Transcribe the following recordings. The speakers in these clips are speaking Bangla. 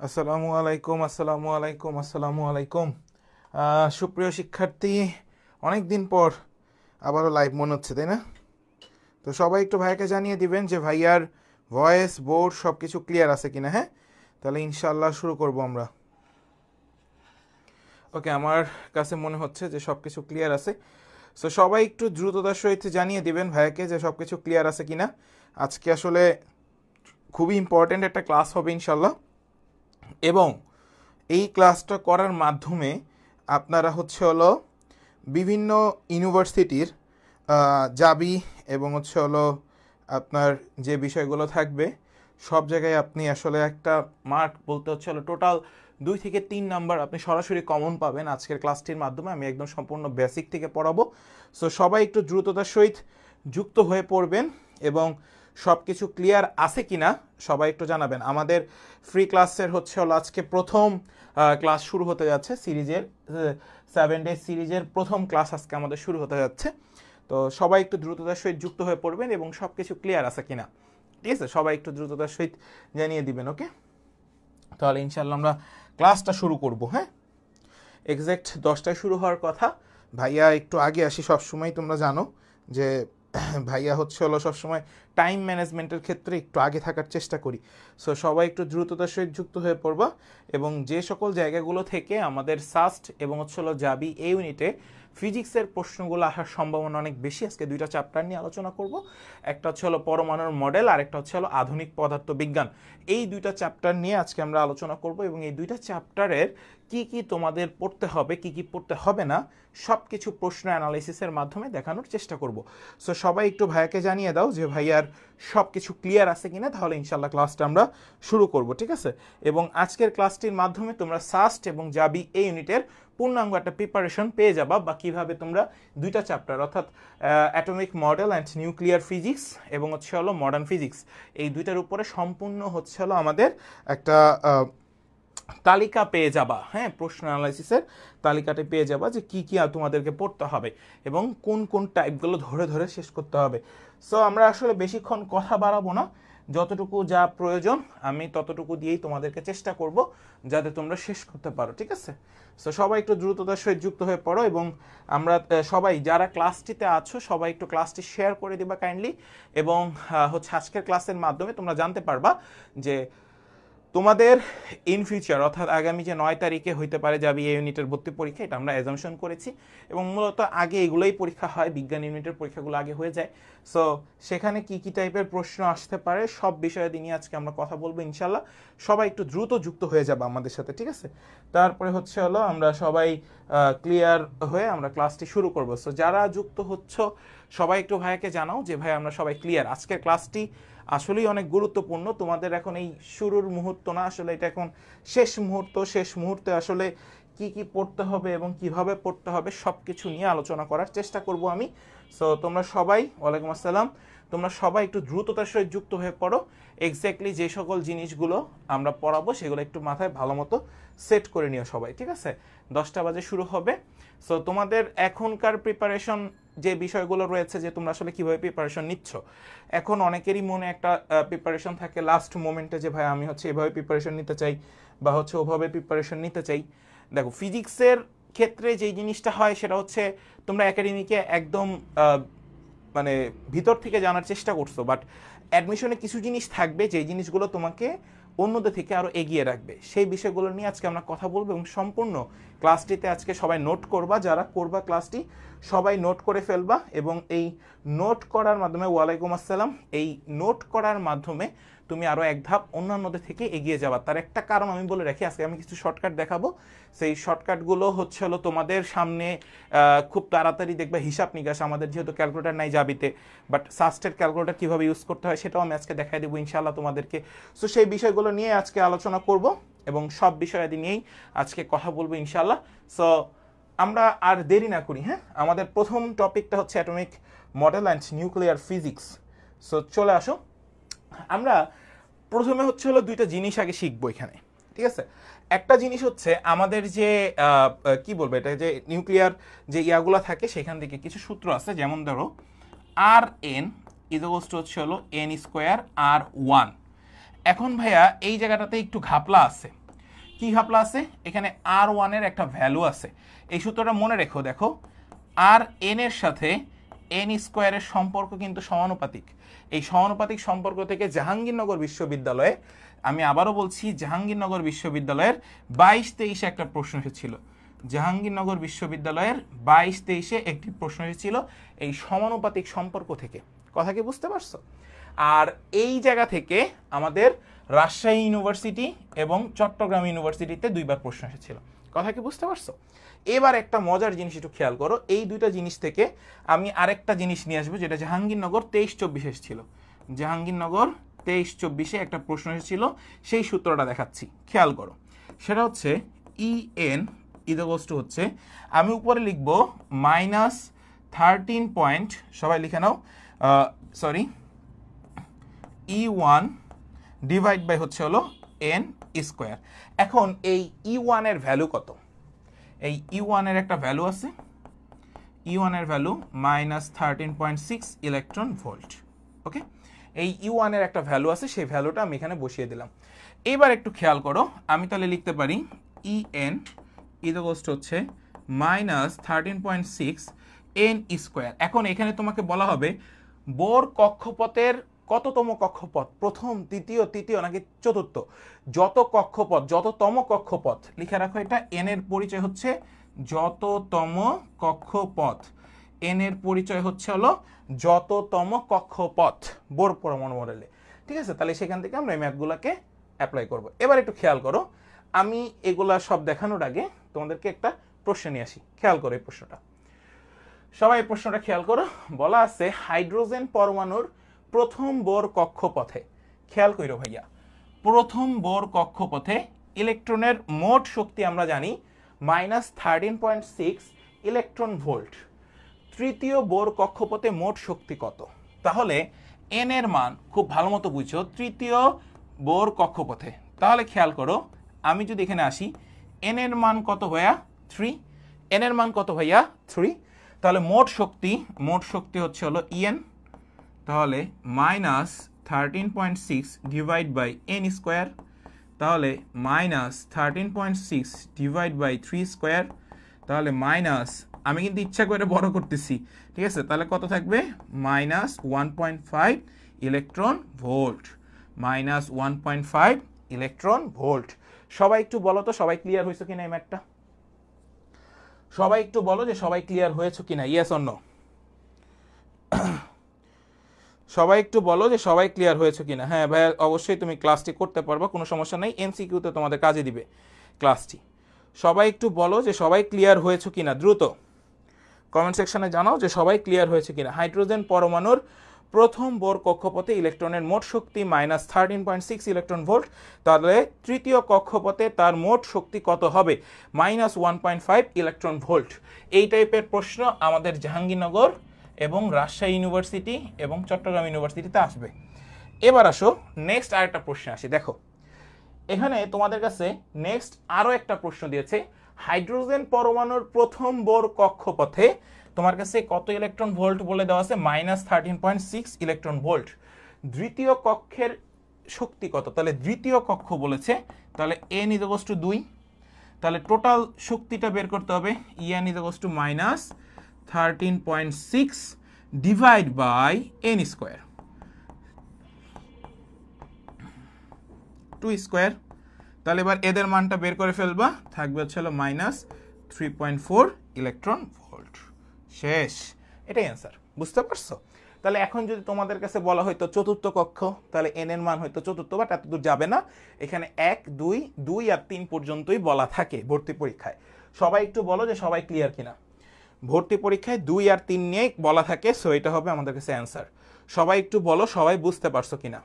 আসসালামু আলাইকুম। সুপ্রিয় শিক্ষার্থী, অনেক দিন পর আবারও লাইভ মনে হচ্ছে, তাই না? তো সবাই একটু ভাইয়াকে জানিয়ে দিবেন যে ভাইয়ার ভয়েস, বোর্ড সব কিছু ক্লিয়ার আছে কিনা। হ্যাঁ, তাহলে ইনশাল্লাহ শুরু করব আমরা। ওকে, আমার কাছে মনে হচ্ছে যে সব কিছু ক্লিয়ার আছে। সো সবাই একটু দ্রুততার সহিত জানিয়ে দিবেন ভাইয়াকে যে সব কিছু ক্লিয়ার আছে কিনা। আজকে আসলে খুবই ইম্পর্ট্যান্ট একটা ক্লাস হবে ইনশাল্লাহ, এবং এই ক্লাসটা করার মাধ্যমে আপনারা বিভিন্ন ইউনিভার্সিটির যাবি, এবং আপনার যে বিষয়গুলো থাকবে সব জায়গায় আপনি আসলে একটা মার্ক বলতে টোটাল 2 থেকে 3 নাম্বার আপনি সরাসরি কমন পাবেন আজকের ক্লাসটির মাধ্যমে। আমি একদম সম্পূর্ণ বেসিক থেকে পড়াবো। সো সবাই একটু দ্রুততার সহিত যুক্ত হয়ে পড়বেন, এবং সব কিছু ক্লিয়ার আছে কিনা সবাই একটু জানাবেন। আমাদের ফ্রি ক্লাসের আজকে প্রথম ক্লাস শুরু হতে যাচ্ছে সিরিজের, 7 ডে সিরিজের প্রথম ক্লাস আজকে আমাদের শুরু হতে যাচ্ছে। তো সবাই একটু দ্রুততার সহিত যুক্ত হয়ে পড়বেন এবং সব কিছু ক্লিয়ার আছে কিনা, ঠিক আছে? সবাই একটু দ্রুততার সহিত জানিয়ে দিবেন। ওকে, তাহলে ইনশাল্লাহ আমরা ক্লাসটা শুরু করব। হ্যাঁ, এক্স্যাক্ট 10টায় শুরু হওয়ার কথা। ভাইয়া একটু আগে আসি, সবসময় তোমরা জানো যে ভাইয়া সবসময় টাইম ম্যানেজমেন্টের ক্ষেত্রে একটু আগে থাকার চেষ্টা করি। সো সবাই একটু দ্রুততার সহিত যুক্ত হয়ে পড়বা, এবং যে সকল জায়গাগুলো থেকে আমাদের সাস্ট এবং জাবি এই ইউনিটে ফিজিক্সের প্রশ্নগুলো আসার সম্ভাবনা অনেক বেশি। আজকে 2টা চ্যাপ্টার নিয়ে আলোচনা করব। একটা পরমাণুর মডেল, আর একটা আধুনিক পদার্থবিজ্ঞান। এই 2টা চ্যাপ্টার নিয়ে আজকে আমরা আলোচনা করব, এবং এই 2টা চ্যাপ্টারের কি কি তোমাদের পড়তে হবে, কি কি পড়তে হবে না, সব কিছু প্রশ্ন অ্যানালাইসিসের মাধ্যমে দেখানোর চেষ্টা করব। সো সবাই একটু ভাইয়াকে জানিয়ে দাও যে ভাইয়ার সব কিছু ক্লিয়ার আছে কিনা, তাহলে ইনশাল্লাহ ক্লাসটা আমরা শুরু করব, ঠিক আছে? এবং আজকের ক্লাসটির মাধ্যমে তোমরা সাস্ট এবং জাবি এই ইউনিটের পূর্ণাঙ্গ একটা প্রিপারেশন পেয়ে যাবা, বা কিভাবে তোমরা 2টা চ্যাপ্টার অর্থাৎ atomic model and nuclear physics এবং মডার্ন ফিজিক্স, এই 2টার উপরে সম্পূর্ণ আমাদের একটা তালিকা পেয়ে যাবা। হ্যাঁ, প্রশ্ন অ্যানালাইসিসের তালিকাটা পেয়ে যাবা যে কি কি তোমাদেরকে পড়তে হবে এবং কোন কোন টাইপগুলো ধরে ধরে শেষ করতে হবে। সো আমরা আসলে বেশিক্ষণ কথা বাড়াবো না, যতটুকু যা প্রয়োজন আমি ততটুকু দিয়েই তোমাদেরকে চেষ্টা করব যাতে তোমরা শেষ করতে পারো, ঠিক আছে? সো সবাই একটু দ্রুততার সহিত যুক্ত হয়ে পড়ো, এবং আমরা সবাই যারা ক্লাসটিতে আছো সবাই একটু ক্লাসটি শেয়ার করে দিবা কাইন্ডলি। এবং আজকের ক্লাসের মাধ্যমে তোমরা জানতে পারবা যে তোমাদের ইন ফিউচার অর্থাৎ আগামী যে 9 তারিখে হইতে পারে যাবি এই ইউনিটের ভর্তি পরীক্ষা, এটা আমরা অ্যাজাম্পশন করেছি, এবং মূলত আগে এগুলোই পরীক্ষা হয়, বিজ্ঞান ইউনিটের পরীক্ষাগুলো আগে হয়ে যায়। সো সেখানে কি কি টাইপের প্রশ্ন আসতে পারে সব বিষয়ে নিয়ে আজকে আমরা কথা বলবো ইনশাল্লাহ। সবাই একটু দ্রুত যুক্ত হয়ে যাবে আমাদের সাথে, ঠিক আছে? তারপরে আমরা সবাই ক্লিয়ার হয়ে আমরা ক্লাসটি শুরু করবো। সো যারা যুক্ত হচ্ছ সবাই একটু ভাইয়াকে জানাও যে ভাই আমরা সবাই ক্লিয়ার। আজকের ক্লাসটি আসলেই অনেক গুরুত্বপূর্ণ। তোমাদের এখন এই শুরুর মুহূর্ত না, আসলে এটা এখন শেষ মুহূর্ত। শেষ মুহূর্তে আসলে কি কি পড়তে হবে এবং কিভাবে পড়তে হবে সব কিছু নিয়ে আলোচনা করার চেষ্টা করব আমি। সো তোমরা সবাই, ওয়ালাইকুম আসসালাম, তোমরা সবাই একটু দ্রুততার সহিত যুক্ত হয়ে পড়ো। এক্স্যাক্টলি যে সকল জিনিসগুলো আমরা পড়াবো সেগুলো একটু মাথায় ভালো মতো সেট করে নিও সবাই, ঠিক আছে? 10টা বাজে শুরু হবে। সো তোমাদের এখনকার প্রিপারেশন যে বিষয়গুলো রয়েছে, যে তোমরা আসলে কিভাবে প্রিপারেশন নিচ্ছ, এখন অনেকেরই মনে একটা প্রিপারেশন থাকে লাস্ট মোমেন্টে যে ভাই আমি এভাবে প্রিপারেশন নিতে চাই, বা ওভাবে প্রিপারেশন নিতে চাই। দেখো, ফিজিক্সের ক্ষেত্রে যেই জিনিসটা হয় সেটা তোমরা একাডেমিকে একদম মানে ভিতর থেকে জানার চেষ্টা করছো, বাট অ্যাডমিশনে কিছু জিনিস থাকবে যেই জিনিসগুলো তোমাকে অন্যদের থেকে আরও এগিয়ে রাখবে। সেই বিষয়গুলো নিয়ে আজকে আমরা কথা বলবো, এবং সম্পূর্ণ ক্লাসটিতে আজকে সবাই নোট করবা, যারা করবা ক্লাসটি সবাই নোট করে ফেলবা, এবং এই নোট করার মাধ্যমে, ওয়ালাইকুম আসসালাম, এই নোট করার মাধ্যমে তুমি আরও এক ধাপ অন্যান্যদের থেকে এগিয়ে যাবা। তার একটা কারণ আমি বলে রাখি, আজকে আমি কিছু শর্টকাট দেখাবো। সেই শর্টকাটগুলো তোমাদের সামনে খুব তাড়াতাড়ি দেখবে হিসাব নিকাশ, আমাদের যেহেতু ক্যালকুলেটার নাই যাবিতে, বাট সাস্টের ক্যালকুলেটার কীভাবে ইউজ করতে হয় সেটাও আমি আজকে দেখাই দেবো ইনশাআল্লাহ তোমাদেরকে। সো সেই বিষয়গুলো নিয়ে আজকে আলোচনা করব, এবং সব বিষয়াদি নিয়েই আজকে কথা বলবো ইনশাআল্লাহ। সো আমরা আর দেরি না করি, হ্যাঁ, আমাদের প্রথম টপিকটা atomic model and nuclear physics. So চলে আসো, আমরা প্রথমে 2টা জিনিস আগে শিখবো এখানে, ঠিক আছে? একটা জিনিস আমাদের যে কি বলবো, এটা যে নিউক্লিয়ার যে ইয়াগুলা থাকে সেখান থেকে কিছু সূত্র আছে, যেমন ধরো আর এন ইজ এন স্কোয়ার আর 1। এখন ভাইয়া এই জায়গাটাতে একটু ঘাপলা আছে, কি ঘাপলা আছে? এখানে R1 এর একটা ভ্যালু আছে। এই সূত্রটা মনে রেখো, দেখো আর এন এর সাথে এন স্কোয়ারের সম্পর্ক কিন্তু সমানুপাতিক। এই সমানুপাতিক সম্পর্ক থেকে জাহাঙ্গীরনগর বিশ্ববিদ্যালয়ে, আমি আবারও বলছি, জাহাঙ্গীরনগর বিশ্ববিদ্যালয়ের 22-23 একটা প্রশ্ন এসেছিল। জাহাঙ্গীরনগর বিশ্ববিদ্যালয়ের 22-23 একটি প্রশ্ন এসেছিল এই সমানুপাতিক সম্পর্ক থেকে। কথা কি বুঝতে পারছো? আর এই জায়গা থেকে আমাদের রাজশাহী ইউনিভার্সিটি এবং চট্টগ্রাম ইউনিভার্সিটিতে 2বার প্রশ্ন এসেছিল। কথা কি বুঝতে পারছো? এবার একটা মজার জিনিস একটু খেয়াল করো, এই দুইটা জিনিস থেকে আমি আরেকটা জিনিস নিয়ে আসবো, যেটা জাহাঙ্গীরনগর 23-24 এসেছিল। জাহাঙ্গীরনগর 23-24 একটা প্রশ্ন এসেছিল, সেই সূত্রটা দেখাচ্ছি, খেয়াল করো। সেটা হচ্ছে EN ইকুয়ালস হচ্ছে, আমি উপরে লিখবো -13 পয়েন্ট, সবাই লিখে নাও, সরি, E1 ডিভাইড বাই হচ্ছে হলো N স্কোয়ার। এখন এই E1 এর ভ্যালু কত? এই E1 এর একটা ভ্যালু আছে, E1 এর ভ্যালু -13.6 ইলেকট্রন ভোল্ট। ওকে, এই E1 এর একটা ভ্যালু আছে, সেই ভ্যালুটা আমি এখানে বসিয়ে দিলাম। এবার একটু খেয়াল করো, আমি তাহলে লিখতে পারি EN ইকুয়ালস হচ্ছে -13.6 N স্কোয়ার। এখন এখানে তোমাকে বলা হবে বোর কক্ষপথের কততম কক্ষপথ, প্রথম, দ্বিতীয়, তৃতীয় নাকি চতুর্থ? যত কক্ষপথ, যততম কক্ষপথ লিখে রাখো, এটা এন এর পরিচয় হচ্ছে যততম কক্ষপথ। এন এর পরিচয় হচ্ছে হলো যততম কক্ষপথ বোর পরমাণু মডেলে। ঠিক আছে, তাহলে সেখান থেকে আমরা এই ম্যাথগুলোকে অ্যাপ্লাই করব। এবার একটু খেয়াল করো, আমি এগুলা সব দেখানোর আগে তোমাদেরকে একটা প্রশ্ন নিয়ে আসি। খেয়াল করো এই প্রশ্নটা, সবাই এই প্রশ্নটা খেয়াল করো। বলা আছে হাইড্রোজেন পরমাণুর প্রথম বোর কক্ষপথে, খেয়াল করো ভাইয়া, প্রথম বোর কক্ষপথে ইলেকট্রনের মোট শক্তি আমরা জানি -13.6 ইলেকট্রন ভোল্ট। তৃতীয় বোর কক্ষপথে মোট শক্তি কত? তাহলে এন এর মান খুব ভালো মতো বুঝছো, তৃতীয় বোর কক্ষপথে। তাহলে খেয়াল করো, আমি যদি এখানে আসি, এন এর মান কত ভাইয়া? 3। এন এর মান কত ভাইয়া? 3। তাহলে মোট শক্তি হচ্ছে হলো EN, তাহলে -13.6 ডিভাইড বাই N স্কোয়ার, তাহলে -13.6 ডিভাইড বাই 3 স্কোয়ার, তাহলে মাইনাস, আমি কিন্তু ইচ্ছা করে বড় করতেছি, ঠিক আছে, তাহলে কত থাকবে? -1.5 ইলেকট্রন ভোল্ট, -1.5 ইলেকট্রন ভোল্ট। সবাই একটু বলো তো, সবাই ক্লিয়ার হয়েছে কিনা এই ম্যাথটা? সবাই একটু বলো যে সবাই ক্লিয়ার হয়েছে কিনা, ইয়েস অর নো? সবাই একটু বলো যে সবাই ক্লিয়ার হয়েছে কিনা। হ্যাঁ ভাইয়া, অবশ্যই তুমি ক্লাসটি করতে পারবা, কোনো সমস্যা নেই, MCQতে তোমাদের কাজে দিবে ক্লাসটি। সবাই একটু বলো যে সবাই ক্লিয়ার হয়েছে কিনা, দ্রুত কমেন্ট সেকশনে জানাও যে সবাই ক্লিয়ার হয়েছে কিনা। হাইড্রোজেন পরমাণুর প্রথম বোর কক্ষপথে ইলেকট্রনের মোট শক্তি -13.6 ইলেকট্রন ভোল্ট, তাহলে তৃতীয় কক্ষপথে তার মোট শক্তি কত হবে? -1.5 ইলেকট্রন ভোল্ট। এই টাইপের প্রশ্ন আমাদের জাহাঙ্গীরনগর এবং রাজশাহী ইউনিভার্সিটি এবং চট্টগ্রাম ইউনিভার্সিটিতে আসবে। এবার আসো নেক্সট আরেকটা প্রশ্ন আসি। দেখো এখানে তোমাদের কাছে নেক্সট আরও একটা প্রশ্ন দিয়েছে, হাইড্রোজেন পরমাণুর প্রথম বোর কক্ষপথে তোমার কাছে কত ইলেকট্রন ভোল্ট বলে দেওয়া আছে? -13.6 ইলেকট্রন ভোল্ট। দ্বিতীয় কক্ষের শক্তি কত? তাহলে দ্বিতীয় কক্ষ বলেছে, তাহলে N = 2, তাহলে টোটাল শক্তিটা বের করতে হবে, EN = -13.6 divide by N square, 2 square. তাহলে এবার এদের মানটা বের করে ফেলবা, থাকবে হচ্ছে হলো -3.4 ইলেকট্রন ভোল্ট। শেষ, এটাই অ্যান্সার। বুঝতে পারছো? তাহলে এখন যদি তোমাদের কাছে বলা হয়তো চতুর্থ কক্ষ, তাহলে এন এর মান হয়তো চতুর্থ, বাট এত দূর যাবে না, এখানে 1, 2 আর 3 পর্যন্তই বলা থাকে ভর্তি পরীক্ষায়। সবাই একটু বলো যে সবাই ক্লিয়ার কিনা। ভর্তি পরীক্ষায় 2 আর 3 নিয়ে বলা থাকে, সো এটা হবে আমাদের কাছে অ্যান্সার। সবাই একটু বলো সবাই বুঝতে পারছো কিনা,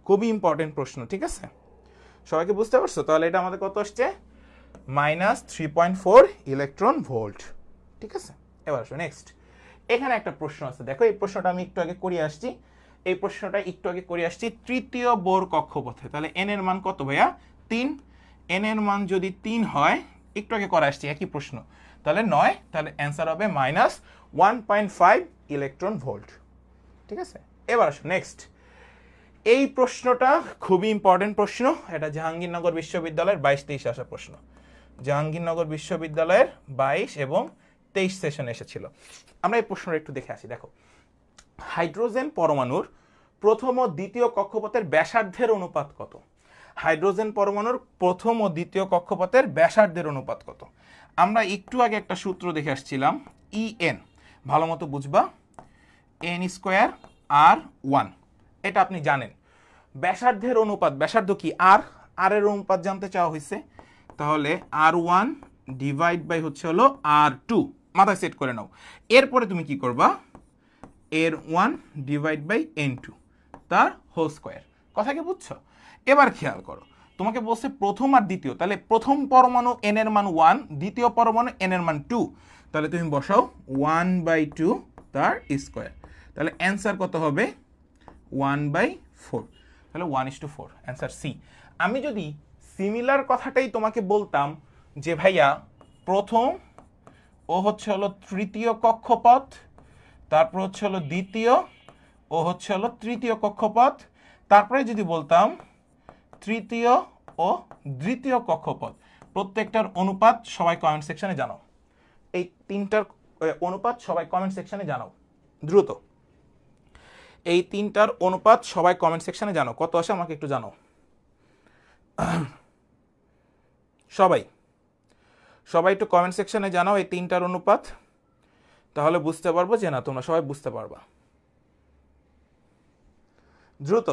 খুবই ইম্পর্টেন্ট প্রশ্ন, ঠিক আছে? সবাইকে বুঝতে পারছো? তাহলে এটা আমাদের কত আসছে? -3.4 ইলেকট্রন ভোল্ট, ঠিক আছে? এবার আসো নেক্সট, এখানে একটা প্রশ্ন আছে, দেখো এই প্রশ্নটা আমি একটু আগে করে আসছি, তৃতীয় বোর কক্ষপথে, তাহলে এন এর মান কত ভাইয়া? 3। এন এর মান যদি 3 হয়, একটু আগে করে আসছি একই প্রশ্ন, তাহলে 9, তাহলে অ্যান্সার হবে -1.5 ইলেকট্রন ভোল্ট, ঠিক আছে? এবার আসো নেক্সট, এই প্রশ্নটা খুবই ইম্পর্টেন্ট প্রশ্ন, এটা জাহাঙ্গীরনগর বিশ্ববিদ্যালয়ের 22-23 আসা প্রশ্ন। জাহাঙ্গীরনগর বিশ্ববিদ্যালয়ের 22 এবং 23 সেশনে এসেছিল। আমরা এই প্রশ্নটা একটু দেখে আসি। দেখো, হাইড্রোজেন পরমাণুর প্রথম ও দ্বিতীয় কক্ষপথের ব্যাসার্ধের অনুপাত কত? হাইড্রোজেন পরমাণুর প্রথম ও দ্বিতীয় কক্ষপথের ব্যাসার্ধের অনুপাত কত? আমরা একটু আগে একটা সূত্র দেখে আসছিলাম, EN, ভালো মতো বুঝবা, n² R1, এটা আপনি জানেন। ব্যাসার্ধের অনুপাত, ব্যাসার্ধ কি? আর এর অনুপাত জানতে চাওয়া হয়েছে, তাহলে R1 ডিভাইড বাই হচ্ছে হলো R2, মাথায় সেট করে নাও। এরপরে তুমি কি করবা, R1 ডিভাইড বাই N2 তার হোল স্কোয়ার। কথা কি বুঝছো? এবার খেয়াল করো, তোমাকে বলছে প্রথম আর দ্বিতীয়, তাহলে প্রথম পরমাণু n এর মান 1, দ্বিতীয় পরমাণু n এর মান 2, তাহলে তুমি বসাও 1/2 তার স্কোয়ার, তাহলে অ্যান্সার কত হবে? 1/4, তাহলে 1:4, অ্যান্সার সি। আমি যদি সিমিলার কথাটাই তোমাকে বলতাম যে ভাইয়া প্রথম ও হচ্ছে হলো তৃতীয় কক্ষপথ, তারপর হচ্ছে হলো দ্বিতীয় ও হচ্ছে হলো তৃতীয় কক্ষপথ, তারপরে যদি বলতাম তৃতীয় ও দ্বিতীয় কক্ষপথ, প্রত্যেকটার অনুপাত সবাই কমেন্ট সেকশনে জানাও। এই তিনটার অনুপাত সবাই কমেন্ট সেকশনে জানাও দ্রুত। এই তিনটার অনুপাত সবাই কমেন্ট সেকশনে জানাও, কত আসে আমাকে একটু জানাও সবাই। সবাই একটু কমেন্ট সেকশনে জানাও এই তিনটার অনুপাত, তাহলে বুঝতে পারবো যে না তোমরা সবাই বুঝতে পারবা। দ্রুত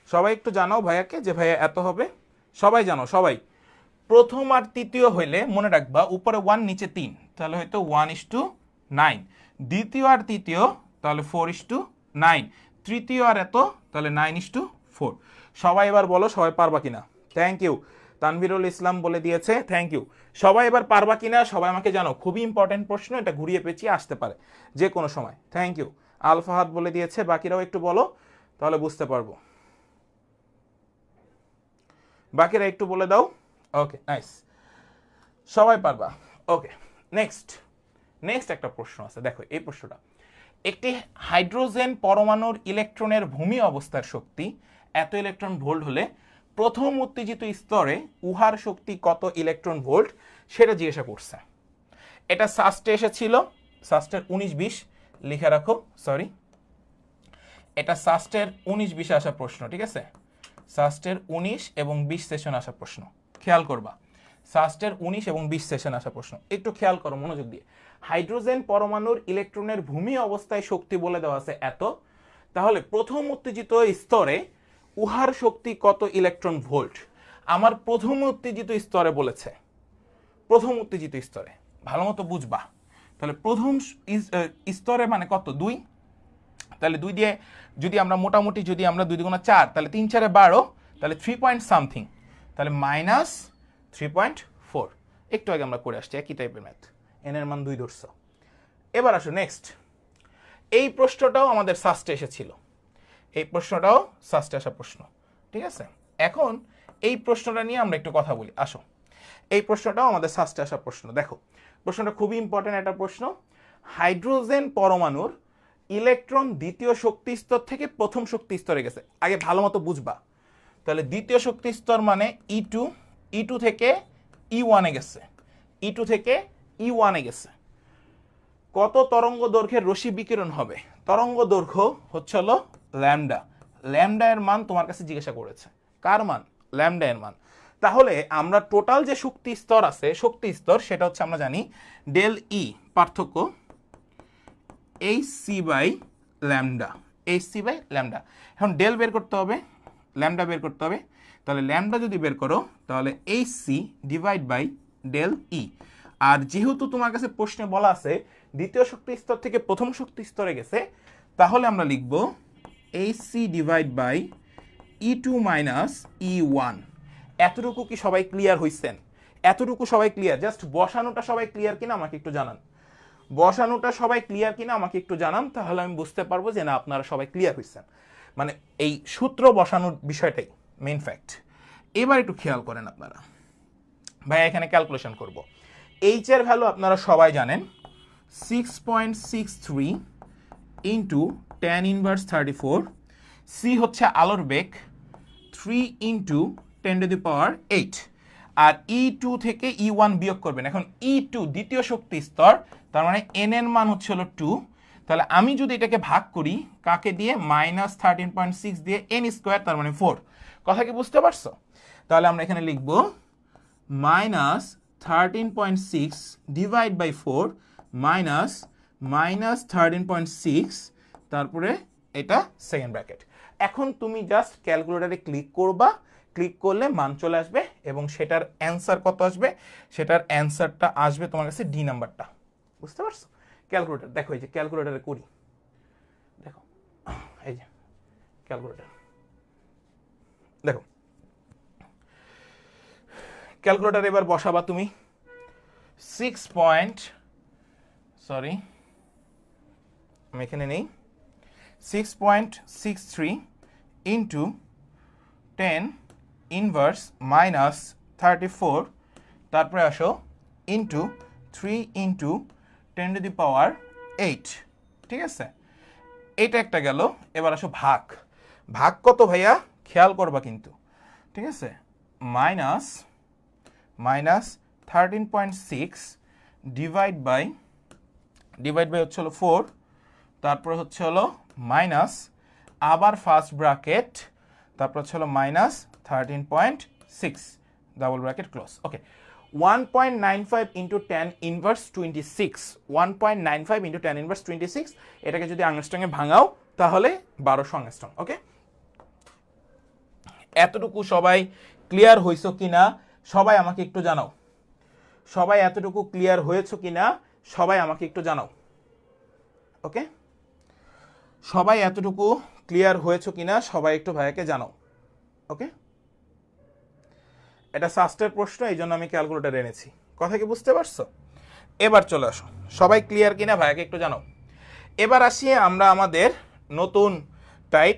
সবাই একটু জানাও ভাইয়াকে যে ভাইয়া এত হবে, সবাই জানো সবাই। প্রথম আর তৃতীয় হইলে মনে রাখবা উপরে 1 নিচে 3, তাহলে হয়তো 1:9। দ্বিতীয় আর তৃতীয় তাহলে 4:9। তৃতীয় আর এত তাহলে 9:4। সবাই এবার বলো সবাই পারবা কিনা। থ্যাংক ইউ, তানভীরুল ইসলাম বলে দিয়েছে, থ্যাংক ইউ। সবাই এবার পারবা কিনা সবাই আমাকে জানো, খুবই ইম্পর্টেন্ট প্রশ্ন, এটা ঘুরিয়ে পেঁচিয়ে আসতে পারে যে কোনো সময়। Thank you. আল ফাহাদ বলে দিয়েছে, বাকিরাও একটু বলো তাহলে বুঝতে পারবো। বাকিরা একটু বলে দাও। ওকে, নাইস, সবাই পারবা। ওকে, নেক্সট একটা প্রশ্ন আছে, দেখো এই প্রশ্নটা। একটি হাইড্রোজেন পরমাণুর ইলেকট্রনের ভূমি অবস্থার শক্তি এত ইলেকট্রন ভোল্ট হলে প্রথম উত্তেজিত স্তরে উহার শক্তি কত ইলেকট্রন ভোল্ট, সেটা জিজ্ঞাসা করছে। এটা সাস্টে এসেছিল, সাস্টের 19-20 লিখে রাখো, সরি এটা সাস্টের 19-20 আসা প্রশ্ন, ঠিক আছে? সাস্টের 19 এবং 20 সেশন আসা প্রশ্ন, খেয়াল করবা। সাস্টের 19 এবং 20 সেশন আসা প্রশ্ন, একটু খেয়াল করো মনোযোগ দিয়ে। হাইড্রোজেন পরমাণুর ইলেকট্রনের ভূমি অবস্থায় শক্তি বলে দেওয়া আছে এত, তাহলে প্রথম উত্তেজিত স্তরে উহার শক্তি কত ইলেকট্রন ভোল্ট। আমার প্রথম উত্তেজিত স্তরে বলেছে, প্রথম উত্তেজিত স্তরে, ভালো মতো বুঝবা। তাহলে প্রথম স্তরে মানে কত? 2, তাহলে 2 দিয়ে যদি আমরা মোটামুটি যদি আমরা 2 × 4, তাহলে 3 × 4 = 12, তাহলে 3 পয়েন্ট সামথিং, তাহলে -3.4। একটু আগে আমরা করে আসছি একই টাইপের ম্যাথ, এন এর মান 2 ধরছো। এবার আসো নেক্সট, এই প্রশ্নটাও আমাদের সাস্টে এসেছিল, এই প্রশ্নটাও সাস্টে আসা প্রশ্ন, ঠিক আছে? এখন এই প্রশ্নটা নিয়ে আমরা একটু কথা বলি, আসো। এই প্রশ্নটাও আমাদের সাস্টে আসা প্রশ্ন। দেখো প্রশ্নটা খুবই ইম্পর্টেন্ট একটা প্রশ্ন। হাইড্রোজেন পরমাণুর ইলেকট্রন দ্বিতীয় শক্তি স্তর থেকে প্রথম শক্তি স্তরে গেছে, আগে ভালো মতো বুঝবা। তাহলে দ্বিতীয় শক্তি স্তর মানে E2 থেকে E1 এ গেছে, E2 থেকে E1 এ গেছে। কত তরঙ্গ দৈর্ঘ্যের রশ্মি বিকিরণ হবে? তরঙ্গ দৈর্ঘ্য হচ্ছে হলো ল্যামডা, ল্যামডা এর মান তোমার কাছে জিজ্ঞাসা করেছে। কার মান? ল্যামডা এর মান। তাহলে আমরা টোটাল যে শক্তি স্তর আছে, শক্তি স্তর, সেটা হচ্ছে আমরা জানি ডেল ই পার্থক্য hc/ল্যামডা, hc/ল্যামডা। এখন ডেল বের করতে হবে, ল্যামডা বের করতে হবে, তাহলে ল্যামডা যদি বের করো তাহলে hc ডিভাইড বাই ডেল ই। আর যেহেতু তোমার কাছে প্রশ্নে বলা আছে দ্বিতীয় শক্তি স্তর থেকে প্রথম শক্তি স্তরে গেছে, তাহলে আমরা লিখব hc divide by E2 - E1। এতটুকু কি সবাই ক্লিয়ার হইছেন? এতটুকু সবাই ক্লিয়ার? জাস্ট বসানোটা সবাই ক্লিয়ার কিনা আমাকে একটু জানান, বসানোটা সবাই ক্লিয়ার কিনা আমাকে একটু জানান, তাহলে আমি বুঝতে পারবো যে না আপনারা সবাই ক্লিয়ার হইছেন। মানে এই সূত্র বসানোর বিষয়টাই মেইন ফ্যাক্ট। এবার একটু খেয়াল করেন আপনারা, ভাই এখানে ক্যালকুলেশন করব। এইচ এর ভ্যালু আপনারা সবাই জানেন 6.63 × tan ইনভার্স 34, সি হচ্ছে আলোর বেগ 3 ইন্টু 10⁸, আর E2 থেকে E1 বিয়োগ করবেন। এখন E2 দ্বিতীয় শক্তি স্তর, তার মানে n এর মান হচ্ছে হলো 2। তাহলে আমি যদি এটাকে ভাগ করি কাকে দিয়ে, -13.6 দিয়ে n স্কোয়ার, তার মানে 4। কথা কি বুঝতে পারছো? তাহলে আমরা এখানে লিখব -13.6 ডিভাইড বাই 4 -13.6, তারপরে এটা সেকেন্ড ব্র্যাকেট। এখন তুমি জাস্ট ক্যালকুলেটরে ক্লিক করবা, ক্লিক করলে মান চলে আসবে এবং সেটার অ্যান্সার কত আসবে, সেটার অ্যান্সারটা আসবে তোমার কাছে ডি নাম্বারটা। বুঝতে পারছো? ক্যালকুলেটর দেখো, এই যে ক্যালকুলেটরে করি, দেখো এই যে ক্যালকুলেটর, দেখো ক্যালকুলেটর এবার বসাবা তুমি 6 আমি এখানে নেই 6.63 ইন্টু 10 ইনভার্স -34, তারপরে আসো ইন্টু 3 ইন্টু 10⁸, ঠিক আছে? এটা একটা গেল। এবার আসো ভাগ, ভাগ কত ভাইয়া খেয়াল করবা কিন্তু, ঠিক আছে? -13.6 ডিভাইড বাই হচ্ছে হলো 4, তারপরে হচ্ছে হলো মাইনাস, আবার ফার্স্ট ব্র্যাকেট, তারপর হচ্ছে হলো -13.6 ডাবল ব্র্যাকেট ক্লোজ। ওকে, 1.95 ইন্টু 10 ইনভার্স 26, 1.95 ইন্টু 10 ইনভার্স 26, এটাকে যদি আংস্ট্রংয়ে ভাঙাও তাহলে 1200 আংস্ট্রং। ওকে, এতটুকু সবাই ক্লিয়ার হয়েছো কিনা সবাই আমাকে একটু জানাও। সবাই এতটুকু ক্লিয়ার হয়েছো কিনা সবাই আমাকে একটু জানাও। ওকে, সবাই এতটুকু ক্লিয়ার হয়েছো কিনা সবাই একটু ভাইয়াকে জানাও। ওকে, এটা সাস্টের প্রশ্ন, এই জন্য আমি ক্যালকুলেটর এনেছি। কথা কি বুঝতে পারছো? এবার চলে আসো, সবাই ক্লিয়ার কিনা ভাইয়াকে একটু জানাও। এবার আসি আমরা আমাদের নতুন টাইপ,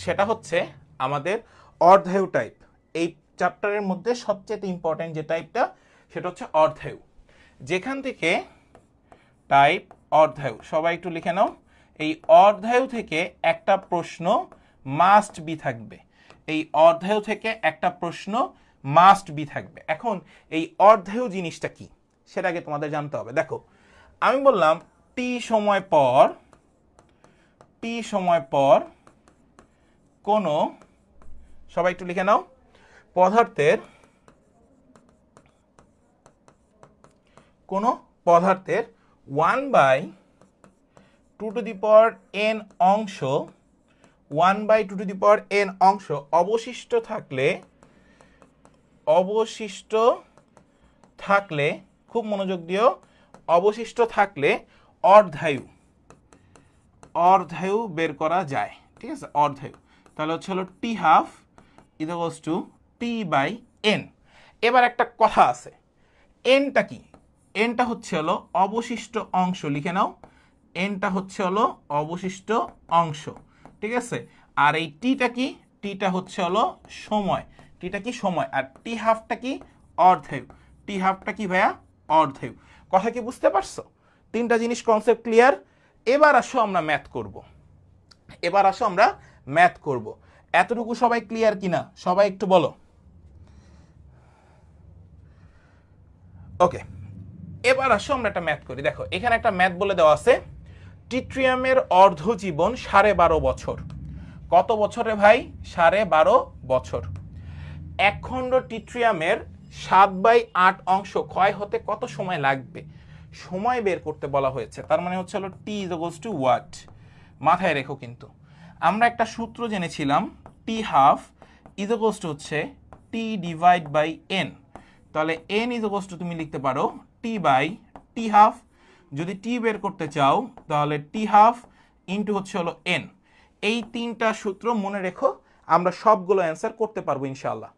সেটা হচ্ছে আমাদের অর্ধায়ু টাইপ। এই চ্যাপ্টারের মধ্যে সবচেয়ে ইম্পর্টেন্ট যে টাইপটা, সেটা হচ্ছে অর্ধায়ু। যেখান থেকে টাইপ অর্ধায়ু, সবাই একটু লিখে নাও। এই অর্ধায়ু থেকে একটা প্রশ্ন মাস্ট বি থাকবে, এই অর্ধায়ু থেকে একটা প্রশ্ন মাস্ট বি থাকবে। এখন এই অর্ধায়ু জিনিসটা কি সেটা আগে তোমাদের জানতে হবে। দেখো, আমি বললাম টি সময় পর কোনো, সবাই একটু লিখে নাও, পদার্থের কোনো পদার্থের 1/2n অংশ, 1/2n অংশ অবশিষ্ট থাকলে, খুব মনোযোগ দিও, অবশিষ্ট থাকলে অর্ধায়ু বের করা যায়। ঠিক আছে, অর্ধায়ু তাহলে হচ্ছে হলো T½ ইকুয়ালস টু T/n। এবার একটা কথা আছে, এনটা কি? এনটা হচ্ছে হলো অবশিষ্ট অংশ, লিখে নাও, এনটা হচ্ছে হলো অবশিষ্ট অংশ। ঠিক আছে, আর এই টিটা কি? টিটা হচ্ছে হলো সময়, টিটা কি? সময়। আর T½ কি? অর্ধায়ু। T½ কি ভাইয়া? অর্ধায়ু। কথা কি বুঝতে পারছো? তিনটা জিনিস কনসেপ্ট ক্লিয়ার। এবার আসো আমরা ম্যাথ করব। এতটুকু সবাই ক্লিয়ার কিনা সবাই একটু বলো। ওকে, এবার আসো আমরা একটা ম্যাথ করি। দেখো, এখানে একটা ম্যাথ বলে দেওয়া আছে, টিট্রিয়ামের অর্ধজীবন 12.5 বছর। কত বছরে ভাই? 12.5 বছর। এক খণ্ড টিট্রিয়ামের 7/8 অংশ ক্ষয় হতে কত সময় লাগবে? সময় বের করতে বলা হয়েছে। তার মানে হচ্ছে হলো টি ইকুয়ালস টু হোয়াট? মাথায় রেখো, কিন্তু আমরা একটা সূত্র জেনেছিলাম, T½ ইকুয়ালস টু হচ্ছে T/n। তাহলে n ইকুয়ালস টু তুমি লিখতে পারো T/T½ যদি টি বের করতে চাও তাহলে T½ ইন্টু হচ্ছে হলো n। এই তিনটা সূত্র মনে রেখো, আমরা সবগুলো অ্যান্সার করতে পারবো ইনশাআল্লাহ।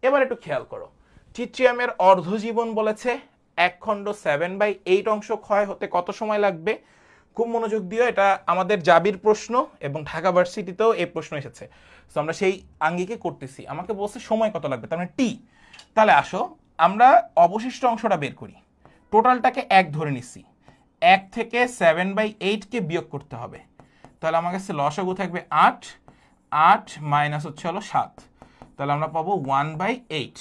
এবার একটু খেয়াল করো, ট্রিটিয়ামের অর্ধজীবন বলেছে, এক খণ্ড 7/8 অংশ ক্ষয় হতে কত সময় লাগবে? খুব মনোযোগ দিও, এটা আমাদের জাবির প্রশ্ন এবং ঢাকা ভার্সিটিতেও এই প্রশ্ন এসেছে। তো আমরা সেই আঙ্গিকে করতেছি। আমাকে বলছে সময় কত লাগবে, তার মানে টি। তাহলে আসো আমরা অবশিষ্ট অংশটা বের করি। টোটালটাকে 1 ধরে নিচ্ছি, 1 থেকে 7/8 কে বিয়োগ করতে হবে। তাহলে আমার কাছে লসাগু থাকবে 8, 8 মাইনাস হচ্ছে হলো 7, তাহলে আমরা পাবো 1/8।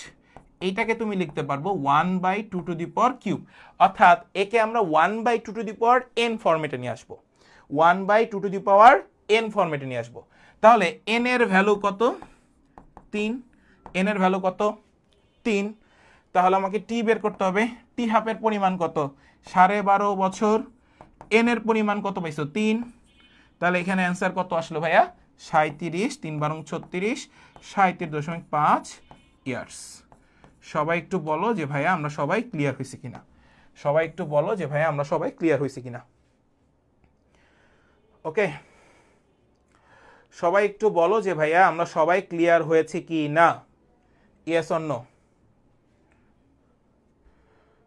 এইটাকে তুমি লিখতে পারবো 1/2 টু দি পাওয়ার কিউব, অর্থাৎ একে আমরা 1/2 টু দি পাওয়ার n ফরম্যাটে নিয়ে আসবো, 1/2 টু দি পাওয়ার n ফরম্যাটে নিয়ে আসবো। তাহলে n এর ভ্যালু কত? 3। n এর ভ্যালু কত? 3। তাহলে আমাকে টি বের করতে হবে। টি হাফের পরিমাণ কত? 12.5 বছর। n এর পরিমাণ কত পাইছো? 3। তাহলে এখানে অ্যান্সার কত আসলো ভাইয়া? 37, 3 বারং 36, 37.5 ইয়ার্স। সবাই একটু বলো যে ভাইয়া আমরা সবাই ক্লিয়ার হয়েছি কিনা। সবাই একটু বলো যে ভাইয়া আমরা সবাই ক্লিয়ার হয়েছি কিনা। ওকে, সবাই একটু বলো যে ভাইয়া আমরা সবাই ক্লিয়ার হয়েছি কি না। Yes or no?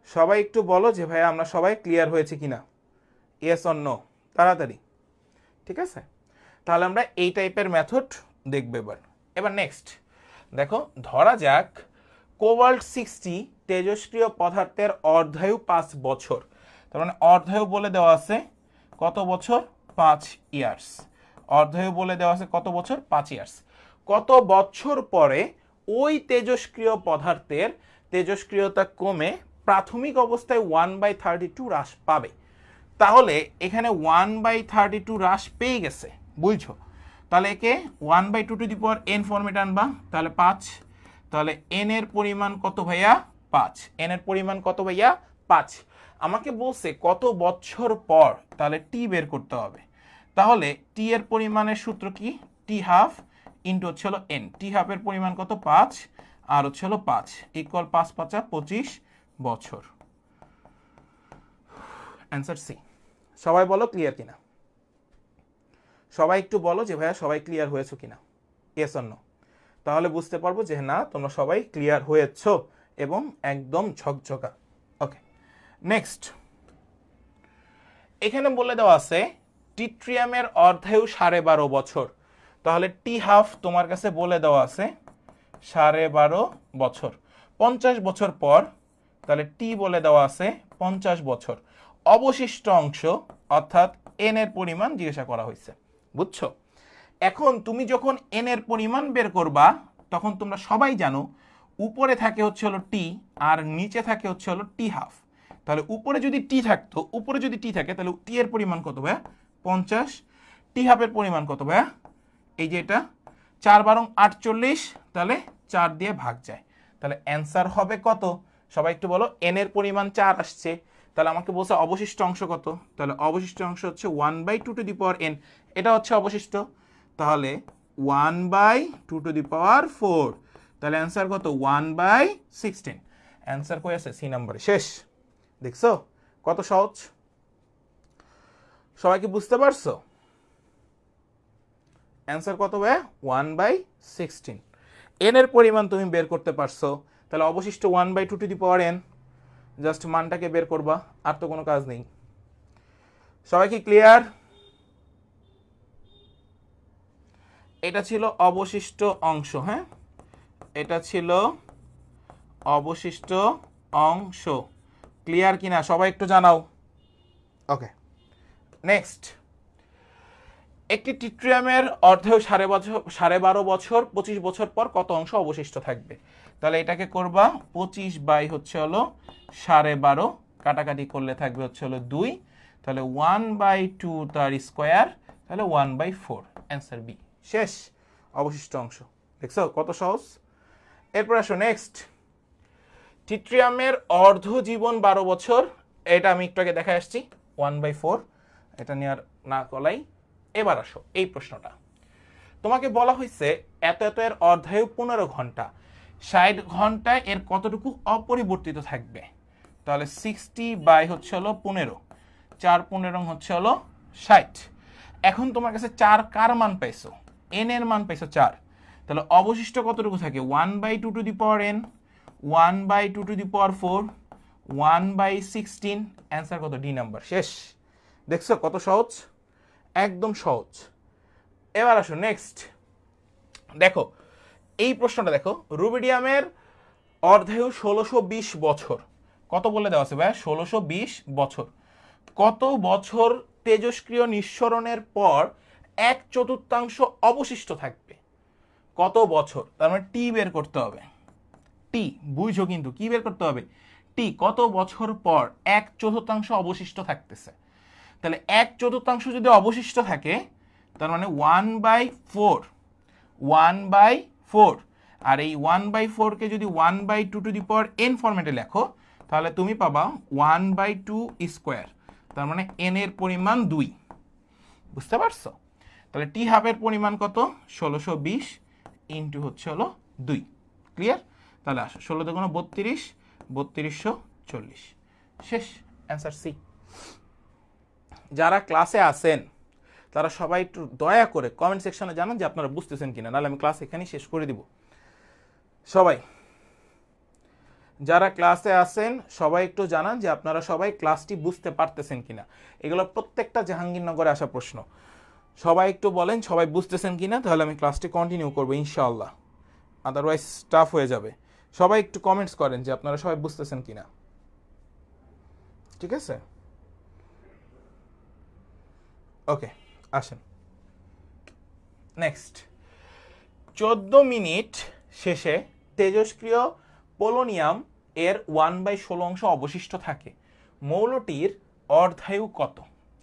সবাই একটু বলো যে ভাইয়া আমরা সবাই ক্লিয়ার হয়েছি কিনা। ইয়েস অর নো, তাড়াতাড়ি। ঠিক আছে, তাহলে আমরা এই টাইপের মেথড দেখব এবার। এবার নেক্সট দেখো, ধরা যাক কোবাল্ট 60 তেজস্ক্রিয় পদার্থের অর্ধায়ু 5 বছর। তার মানে অর্ধায়ু বলে দেওয়া আছে কত বছর? 5 ইয়ার্স। অর্ধায়ু বলে দেওয়া আছে কত বছর? 5 ইয়ার্স। কত বছর পরে ওই তেজস্ক্রিয় পদার্থের তেজস্ক্রিয়তা কমে প্রাথমিক অবস্থায় 1/32 হ্রাস পাবে। তাহলে এখানে 1/32 হ্রাস পেয়ে গেছে, বুঝছো? তাহলে একে 1/2 to the power n format আনবা, তাহলে 5। তাহলে n এর পরিমাণ কত ভাইয়া? 5। n এর পরিমাণ কত ভাইয়া? 5। আমাকে বলছে কত বছর পর, তাহলে টি বের করতে হবে। তাহলে টি এর পরিমাণের সূত্র কি? টি হাফ ইন্টু হচ্ছে হলো n। টি হাফের পরিমাণ কত? 5 আর হচ্ছে হলো 5 ইকুয়াল 5 5 25 বছর। Answer C. সবাই বলো ক্লিয়ার কিনা। সবাই একটু বলো যে ভাইয়া সবাই ক্লিয়ার হয়েছো কিনা। Yes or no? তাহলে বুঝতে পারবো যে না তোমরা সবাই ক্লিয়ার হয়েছো এবং একদম ঝকঝকা। ওকে, নেক্সট এখানে বলে দেওয়া আছে টিট্রিয়ামের অর্ধায়ু 12.5 বছর। তাহলে টি হাফ তোমার কাছে বলে দেওয়া আছে 12.5 বছর। 50 বছর পর, তাহলে টি বলে দেওয়া আছে 50 বছর। অবশিষ্ট অংশ অর্থাৎ এন এর পরিমাণ জিজ্ঞাসা করা হয়েছে, বুঝছো? এখন তুমি যখন এন এর পরিমাণ বের করবা তখন তোমরা সবাই জানো উপরে থাকে হচ্ছে হলো টি আর নিচে থাকে হচ্ছে হলো টি হাফ। তাহলে উপরে যদি টি থাকতো, উপরে যদি টি থাকে তাহলে টি এর পরিমাণ কত ভাইয়া? 50। টি হাফের পরিমাণ কত ভাইয়া? এই যে এটা 4 বারং 48, তাহলে 4 দিয়ে ভাগ যায়। তাহলে অ্যান্সার হবে কত? সবাই একটু বলো। এন এর পরিমাণ 4 আসছে, তাহলে আমাকে বলছে অবশিষ্ট অংশ কত? তাহলে অবশিষ্ট অংশ হচ্ছে 1/2 টু দি পাওয়ার n। এটা হচ্ছে অবশিষ্ট, তাহলে 1/2 টু দি পাওয়ার 4। তাহলে অ্যান্সার কত? 1/16। অ্যান্সার কই আছে? সি নাম্বারে। শেষ। দেখছো কত সহজ? সবাই কি বুঝতে পারছো? অ্যান্সার কত ভাইয়া? 1/16। এন এর পরিমাণ তুমি বের করতে পারছো, তাহলে অবশিষ্ট 1/2 to the power n। Just মানটাকে বের করবা, আর তো কোনো কাজ নেই। সবাই কি ক্লিয়ার? এটা ছিল অবশিষ্ট অংশ। হ্যাঁ, এটা ছিল অবশিষ্ট অংশ। ক্লিয়ার কিনা সবাই একটু জানাও। ওকে, নেক্সট একটি টিট্রিয়ামের অর্ধায়ু 12.5 বছর, 25 বছর পর কত অংশ অবশিষ্ট থাকবে? তাহলে এটাকে করবা 25 বাই হচ্ছে হলো 12.5, কাটাকাটি করলে থাকবে হচ্ছে হলো 2, তাহলে 1/2 তার স্কোয়ার, তাহলে 1/4। Answer B. শেষ। অবশিষ্ট অংশ। দেখছো কত সহজ? এরপর আসো নেক্সট। টিট্রিয়ামের অর্ধ জীবন 12 বছর। এটা আমি একটু আগে দেখা আসছি 1/4, এটা নিয়ে আর না কলাই। এবার আসো এই প্রশ্নটা। তোমাকে বলা হয়েছে এত এত এর অর্ধায়ু 15 ঘন্টা, 60 ঘন্টায় এর কতটুকু অপরিবর্তিত থাকবে? তাহলে 60 বাই হচ্ছে হলো 15, 4 15 হচ্ছে হলো 60। এখন তোমার কাছে 4 কার মান পাইছো? n এর মান পাইছো 4। তাহলে অবশিষ্ট কতটুকু থাকে? 1/2 to the power n, 1/2 to the power 4, 1/16। Answer কত? D number. শেষ। দেখছো কত সহজ? একদম সহজ। এবার আসো নেক্সট। দেখো এই প্রশ্নটা দেখো, রুবিডিয়ামের অর্ধায়ু 1620 বছর। কত বলে দেওয়া আছে ভাই? 1620 বছর। কত বছর তেজস্ক্রিয় নিঃসরণের পর 1/4 অবশিষ্ট থাকবে কত বছর, তার মানে টি বের করতে হবে। টি বুঝো কিন্তু কি বের করতে হবে, টি কত বছর পর 1/4 অবশিষ্ট থাকতেছে। তাহলে 1/4 যদি অবশিষ্ট থাকে তার মানে 1/4 আর এই 1/4 কে যদি 1/2 ফরম্যাটে লেখো তাহলে তুমি পাবা 1/2 তার মানে n এর পরিমাণ 2। বুঝতে পারছো? তাহলে টি হাফের পরিমাণ কত, 1620 ইন্টু হচ্ছে হলো 2। ক্লিয়ার? তাহলে আসো 16 দুগুণ 32, 3240। শেষ, অ্যান্সার সি। যারা ক্লাসে আছেন তারা সবাই একটু দয়া করে কমেন্ট সেকশনে জানান যে আপনারা বুঝতেছেন কিনা, নাহলে আমি ক্লাস এখানেই শেষ করে দিব। সবাই যারা ক্লাসে আছেন সবাই একটু জানান যে আপনারা সবাই ক্লাসটি বুঝতে পারতেছেন কিনা। এগুলো প্রত্যেকটা জাহাঙ্গীরনগরে আসা প্রশ্ন। সবাই একটু বলেন সবাই বুঝতেছেন কিনা, তাহলে আমি ক্লাসটি কন্টিনিউ করবো ইনশাআল্লাহ, আদারওয়াইজ টাফ হয়ে যাবে। সবাই একটু কমেন্টস করেন যে আপনারা সবাই বুঝতেছেন কিনা। ঠিক আছে, ওকে আসেন নেক্সট। 14 মিনিট শেষে তেজস্ক্রিয় পোলোনিয়াম এর 1/16 অবশিষ্ট থাকে, মৌলটির অর্ধায়ু কত?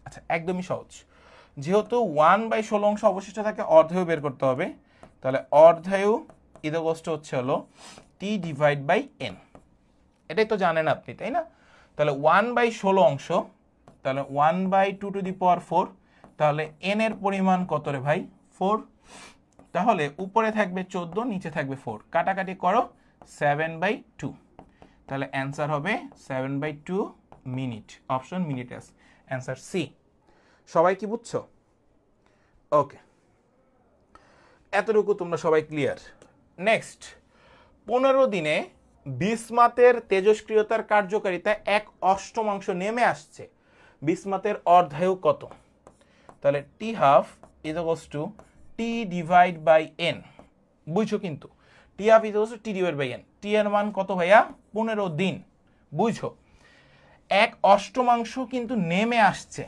আচ্ছা একদমই সহজ, যেহেতু 1/16 অবশিষ্ট থাকে অর্ধায়ু বের করতে হবে। তাহলে অর্ধায়ু ইদগষ্ট হচ্ছে হলো T/N, এটাই তো জানেন আপনি, তাই না? তাহলে 1/16, তাহলে 1/2⁴, তাহলে n এর পরিমাণ কত রে ভাই, 4। তাহলে উপরে থাকবে 14, নিচে থাকবে 4, কাটাকাটি করো 7/2, তাহলে অ্যান্সার হবে 7/2 minute. Option minutes, answer C. সবাই কি বুঝছো? ওকে, এতটুকু তোমরা সবাই ক্লিয়ার। নেক্সট, 15 দিনে বিসমাথের তেজস্ক্রিয়তার কার্যকারিতা 1/8 নেমে আসছে, বিসমাথের অর্ধায়ু কত? তাহলে টি হাফ ইজ টু T/N। বুঝছো কিন্তু, টি হাফ ইজ T/N। টি এর মান কত ভাইয়া? 15 দিন। বুঝছো, 1/8 কিন্তু নেমে আসছে,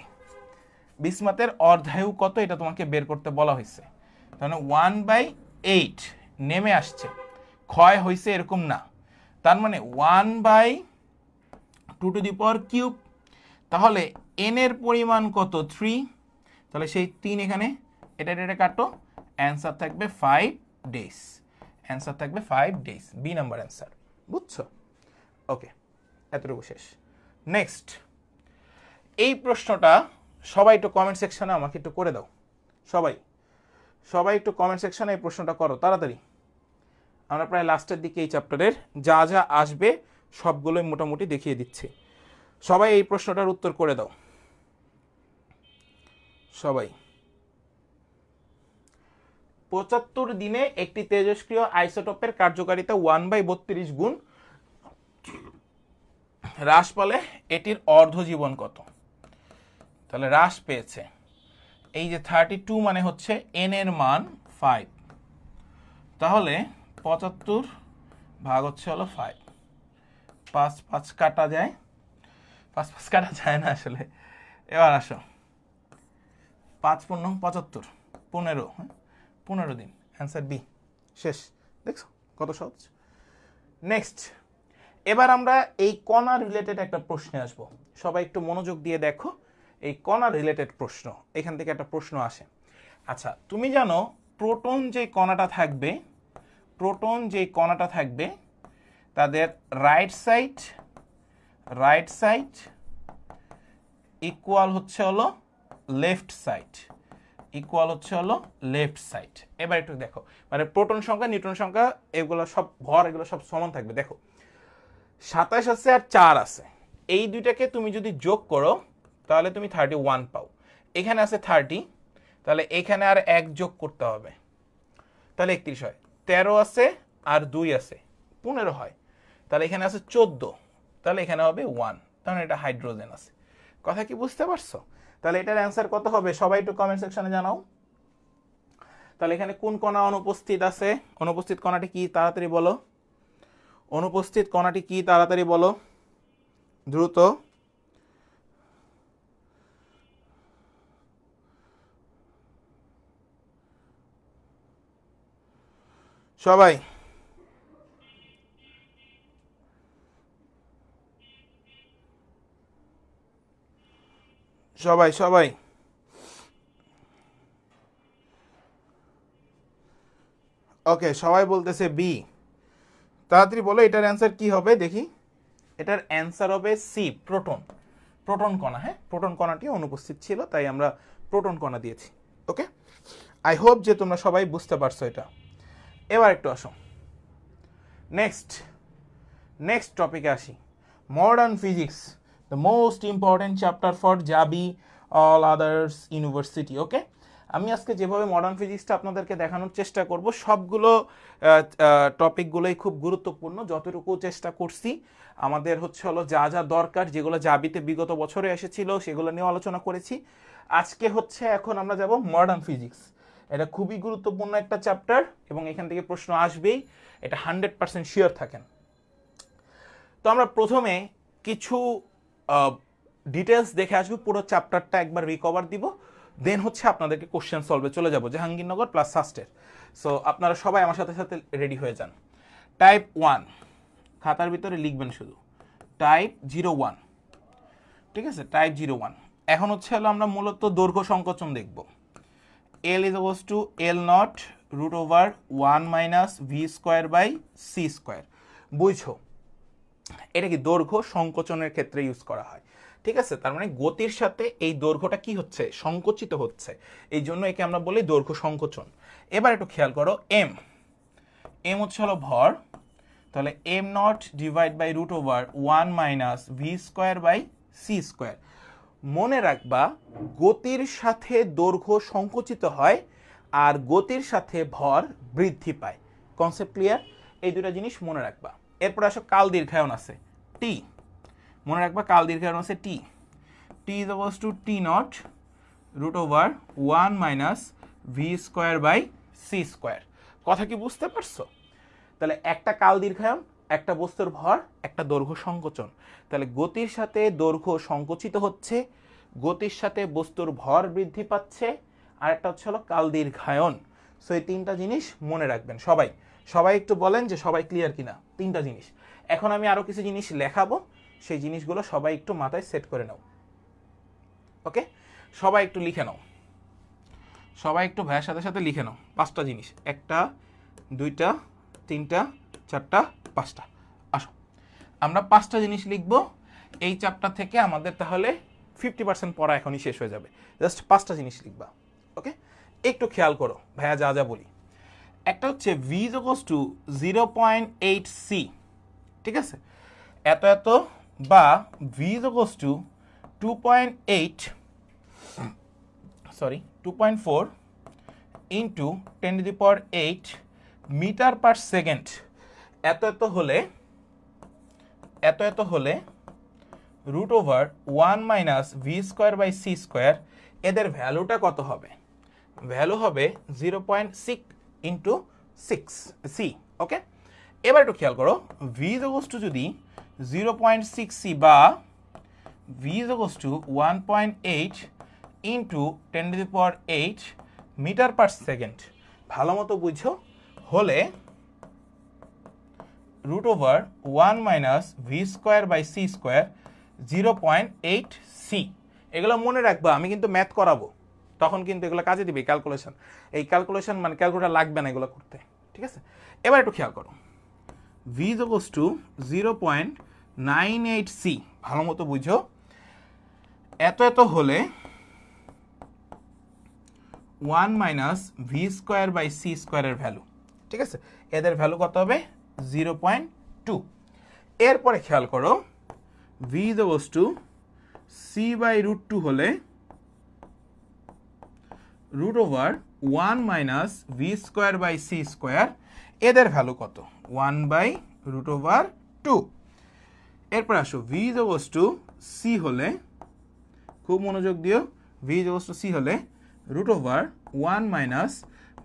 বিসমাথের অর্ধায়ু কত এটা তোমাকে বের করতে বলা হয়েছে। তাহলে 1/8 নেমে আসছে, ক্ষয় হয়েছে এরকম না। তার মানে 1/2⁵, তাহলে n এর পরিমাণ কত, 3। তাহলে সেই 3 এখানে এটা কাটো, অ্যান্সার থাকবে 5 ডেজ। অ্যান্সার থাকবে 5 ডেজ, বি নাম্বার অ্যান্সার। বুঝছো? ওকে, এতটুকু শেষ। নেক্সট, এই প্রশ্নটা সবাই একটু কমেন্ট সেকশনে আমাকে একটু করে দাও। সবাই একটু কমেন্ট সেকশনে এই প্রশ্নটা করো তাড়াতাড়ি। আমরা প্রায় লাস্টের দিকে এই চ্যাপ্টারের যা যা আসবে সবগুলোই মোটামুটি দেখিয়ে দিচ্ছি। সবাই এই প্রশ্নটার উত্তর করে দাও। সবাই, 75 দিনে একটি তেজস্ক্রিয় আইসোটোপের কার্যকারিতা 1/32 গুণ হ্রাস পালে এটির অর্ধজীবন কত? তাহলে হ্রাস পেয়েছে, এই যে 32 মানে হচ্ছে n এর মান 5, তাহলে 75 ভাগ হচ্ছে হলো 5, 5 5 কাটা যায়, 5 5 কাটা যায় না আসলে। এবার আসো, 5 × 75, 15, 15 দিন, অ্যান্সার বি। শেষ, দেখছো কত সহজ। নেক্সট, এবার আমরা এই কণা রিলেটেড একটা প্রশ্নে আসব। সবাই একটু মনোযোগ দিয়ে দেখো, এই কণা রিলেটেড প্রশ্ন, এখান থেকে একটা প্রশ্ন আসে। আচ্ছা তুমি জানো প্রোটন যে কণাটা থাকবে তাদের রাইট সাইড ইকুয়াল হচ্ছে হলো লেফট সাইড, এবার একটু দেখো, মানে প্রোটন সংখ্যা নিউট্রন সংখ্যা এগুলো সব ভর এগুলো সব সমান থাকবে। দেখো 27 আছে আর 4 আছে, এই দুইটাকে তুমি যদি যোগ করো তাহলে তুমি 31 পাও। এখানে আছে 30, তাহলে এখানে আর 1 যোগ করতে হবে, তাহলে 31 হয়। 13 আছে আর 2 আছে, 15 হয়। তাহলে এখানে আছে 14, তাহলে এখানে হবে 1, তাহলে এটা হাইড্রোজেন আছে। কথা কি বুঝতে পারছো? তাহলে এটার অ্যান্সার কত হবে সবাই একটু কমেন্ট সেকশনে জানাও। তাহলে এখানে কোন কণা অনুপস্থিত আছে? অনুপস্থিত কণাটি কি তাড়াতাড়ি বলো, অনুপস্থিত কণাটি কি তাড়াতাড়ি বলো দ্রুত। সবাই সবাই সবাই ওকে, সবাই বলতেছে বি। তাড়াতাড়ি বলো এটার অ্যান্সার কি হবে দেখি। এটার অ্যান্সার হবে সি, প্রোটন। প্রোটন কণা, হ্যাঁ প্রোটন কণাটি অনুপস্থিত ছিল, তাই আমরা প্রোটন কণা দিয়েছি। ওকে, আই হোপ যে তোমরা সবাই বুঝতে পারছো এটা। এবার একটু আসো নেক্সট টপিকে আসি। Modern physics, the most important chapter for জাবি অল আদার্স ইউনিভার্সিটি। ওকে, আমি আজকে যেভাবে মডার্ন ফিজিক্সটা আপনাদেরকে দেখানোর চেষ্টা করব, সবগুলো টপিকগুলোই খুব গুরুত্বপূর্ণ। যতটুকু চেষ্টা করছি আমাদের হলো যা যা দরকার, যেগুলো জাবিতে বিগত বছরে এসেছিল সেগুলো নিয়ে আলোচনা করেছি। আজকে এখন আমরা যাব মডার্ন ফিজিক্স। এটা খুবই গুরুত্বপূর্ণ একটা চ্যাপ্টার এবং এখান থেকে প্রশ্ন আসবেই, এটা 100% শিওর থাকেন। তো আমরা প্রথমে কিছু ডিটেলস দেখে আসবো, পুরো চ্যাপ্টারটা একবার রিকভার দিব, দেন আপনাদেরকে কোশ্চেন সলভে চলে যাব জাহাঙ্গীরনগর প্লাস সাস্টের। সো আপনারা সবাই আমার সাথে সাথে রেডি হয়ে যান। টাইপ 1 খাতার ভিতরে লিখবেন শুধু টাইপ 01, ঠিক আছে, টাইপ 01। এখন হলো আমরা মূলত দৈর্ঘ্য সংকোচন দেখব। L is equals to L naught root over 1 minus v square by c square। বুঝছো, এটা কি দৈর্ঘ্য সংকোচনের ক্ষেত্রে ইউজ করা হয়, ঠিক আছে। তার মানে গতির সাথে এই দৈর্ঘ্যটা কি হচ্ছে, সংকুচিত হচ্ছে, এই জন্য একে আমরা বলি দৈর্ঘ্য সংকোচন। এবার একটু খেয়াল করো, এম হলো ভর, তাহলে M not divide by root over 1 minus V square by C square. মনে রাখবা গতির সাথে দৈর্ঘ্য সংকুচিত হয় আর গতির সাথে ভর বৃদ্ধি পায়। Concept clear? এই দুটা জিনিস মনে রাখবা। এরপর আসো কাল দীর্ঘায়ন আছে টি, মনে রাখবা কাল দীর্ঘায়ন আছে T. T is equals to T not root over 1 minus V square by C square. কথা কি বুঝতে পারছো? তাহলে একটা কাল দীর্ঘায়ন, একটা বস্তুর ভর, একটা দৈর্ঘ্য সংকোচন। তাহলে গতির সাথে দৈর্ঘ্য সংকুচিত হচ্ছে, গতির সাথে বস্তুর ভর বৃদ্ধি পাচ্ছে, আর একটা হলো কাল দীর্ঘায়ন। সো এই তিনটা জিনিস মনে রাখবেন সবাই। সবাই একটু বলেন যে সবাই ক্লিয়ার কিনা তিনটা জিনিস। এখন আমি আরো কিছু জিনিস লেখাবো, সেই জিনিসগুলো সবাই একটু মাথায় সেট করে নাও। ওকে, সবাই একটু লিখে নাও, সবাই একটু ভাইয়ের সাথে সাথে লিখে নাও। 5টা জিনিস, 1টা 2টা 3টা 4টা 5টা। আসো আমরা 5টা জিনিস লিখবো এই চ্যাপ্টার থেকে। আমাদের তাহলে 50% পড়া এখনই শেষ হয়ে যাবে। জাস্ট 5টা জিনিস লিখবা। ওকে, একটু খেয়াল করো ভাইয়া যা যা বলি। একটা হচ্ছে v is equals to 0.8 c, ঠিক আছে, এত এত, বা v is equals to 2.4 into 10⁸ metre per second. এত এত হলে root over 1 minus V square by C square. এদের ভ্যালুটা কত হবে? ভ্যালু হবে 0.6 ইন্টু 6 সি। ওকে, এবার একটু খেয়াল করো, ভি ইজ ইকুয়ালস টু যদি 0.6 সি বা V is equals to 1.8 into 10⁸ metre per second, ভালো মতো বুঝো, হলে root over 1 minus V square by C square 0.8 C. এগুলো মনে রাখবা, আমি কিন্তু ম্যাথ করাবো তখন কিন্তু এগুলো কাজে দিবে। ক্যালকুলেশন, এই ক্যালকুলেশন মানে ক্যালকুলেটর লাগবে না এগুলো করতে, ঠিক আছে। এবার একটু খেয়াল করো, V is equals to 0.98 C, ভালো মতো বুঝো। এত এত হলে 1 minus V square by C স্কোয়ারের ভ্যালু, ঠিক আছে, এদের ভ্যালু কত হবে? 0.2। এরপরে খেয়াল করো, V is equals to C by root 2 হলে root over 1 minus V square by C square, এদের ভ্যালু কত? 1 বাই রুট ওভার 2। এরপর আসো, V is equals to C হলে, খুব মনোযোগ দিও, V is equals to C হলে root over 1 minus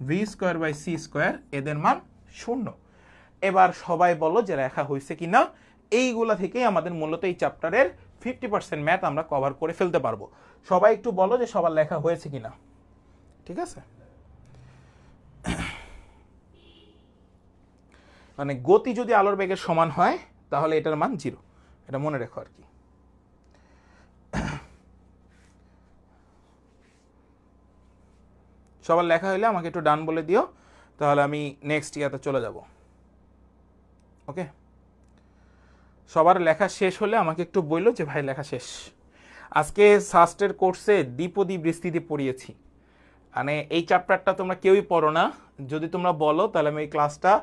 V square by C square, এদের মান 0। এবার সবাই বলো যে লেখা হয়েছে কিনা। এইগুলা থেকেই আমাদের মূলত এই চ্যাপ্টারের 50% ম্যাথ আমরা কভার করে ফেলতে পারবো। সবাই একটু বলো যে সবার লেখা হয়েছে কিনা, ঠিক আছে। মানে গতি যদি আলোর বেগের সমান হয় তাহলে এটার মান 0, এটা মনে রেখো আর কি। সবার লেখা হইলে আমাকে একটু ডান বলে দিও, তাহলে আমি নেক্সট ইয়াতে চলে যাব। ওকে, সবার লেখা শেষ হলে আমাকে একটু বললো যে ভাই লেখা শেষ। আজকে সাস্টের কোর্সে দ্বিপদী বিস্তৃতি পড়িয়েছি, মানে এই চ্যাপ্টারটা তোমরা কেউই পড়ো না, যদি তোমরা বলো তাহলে আমি এই ক্লাসটা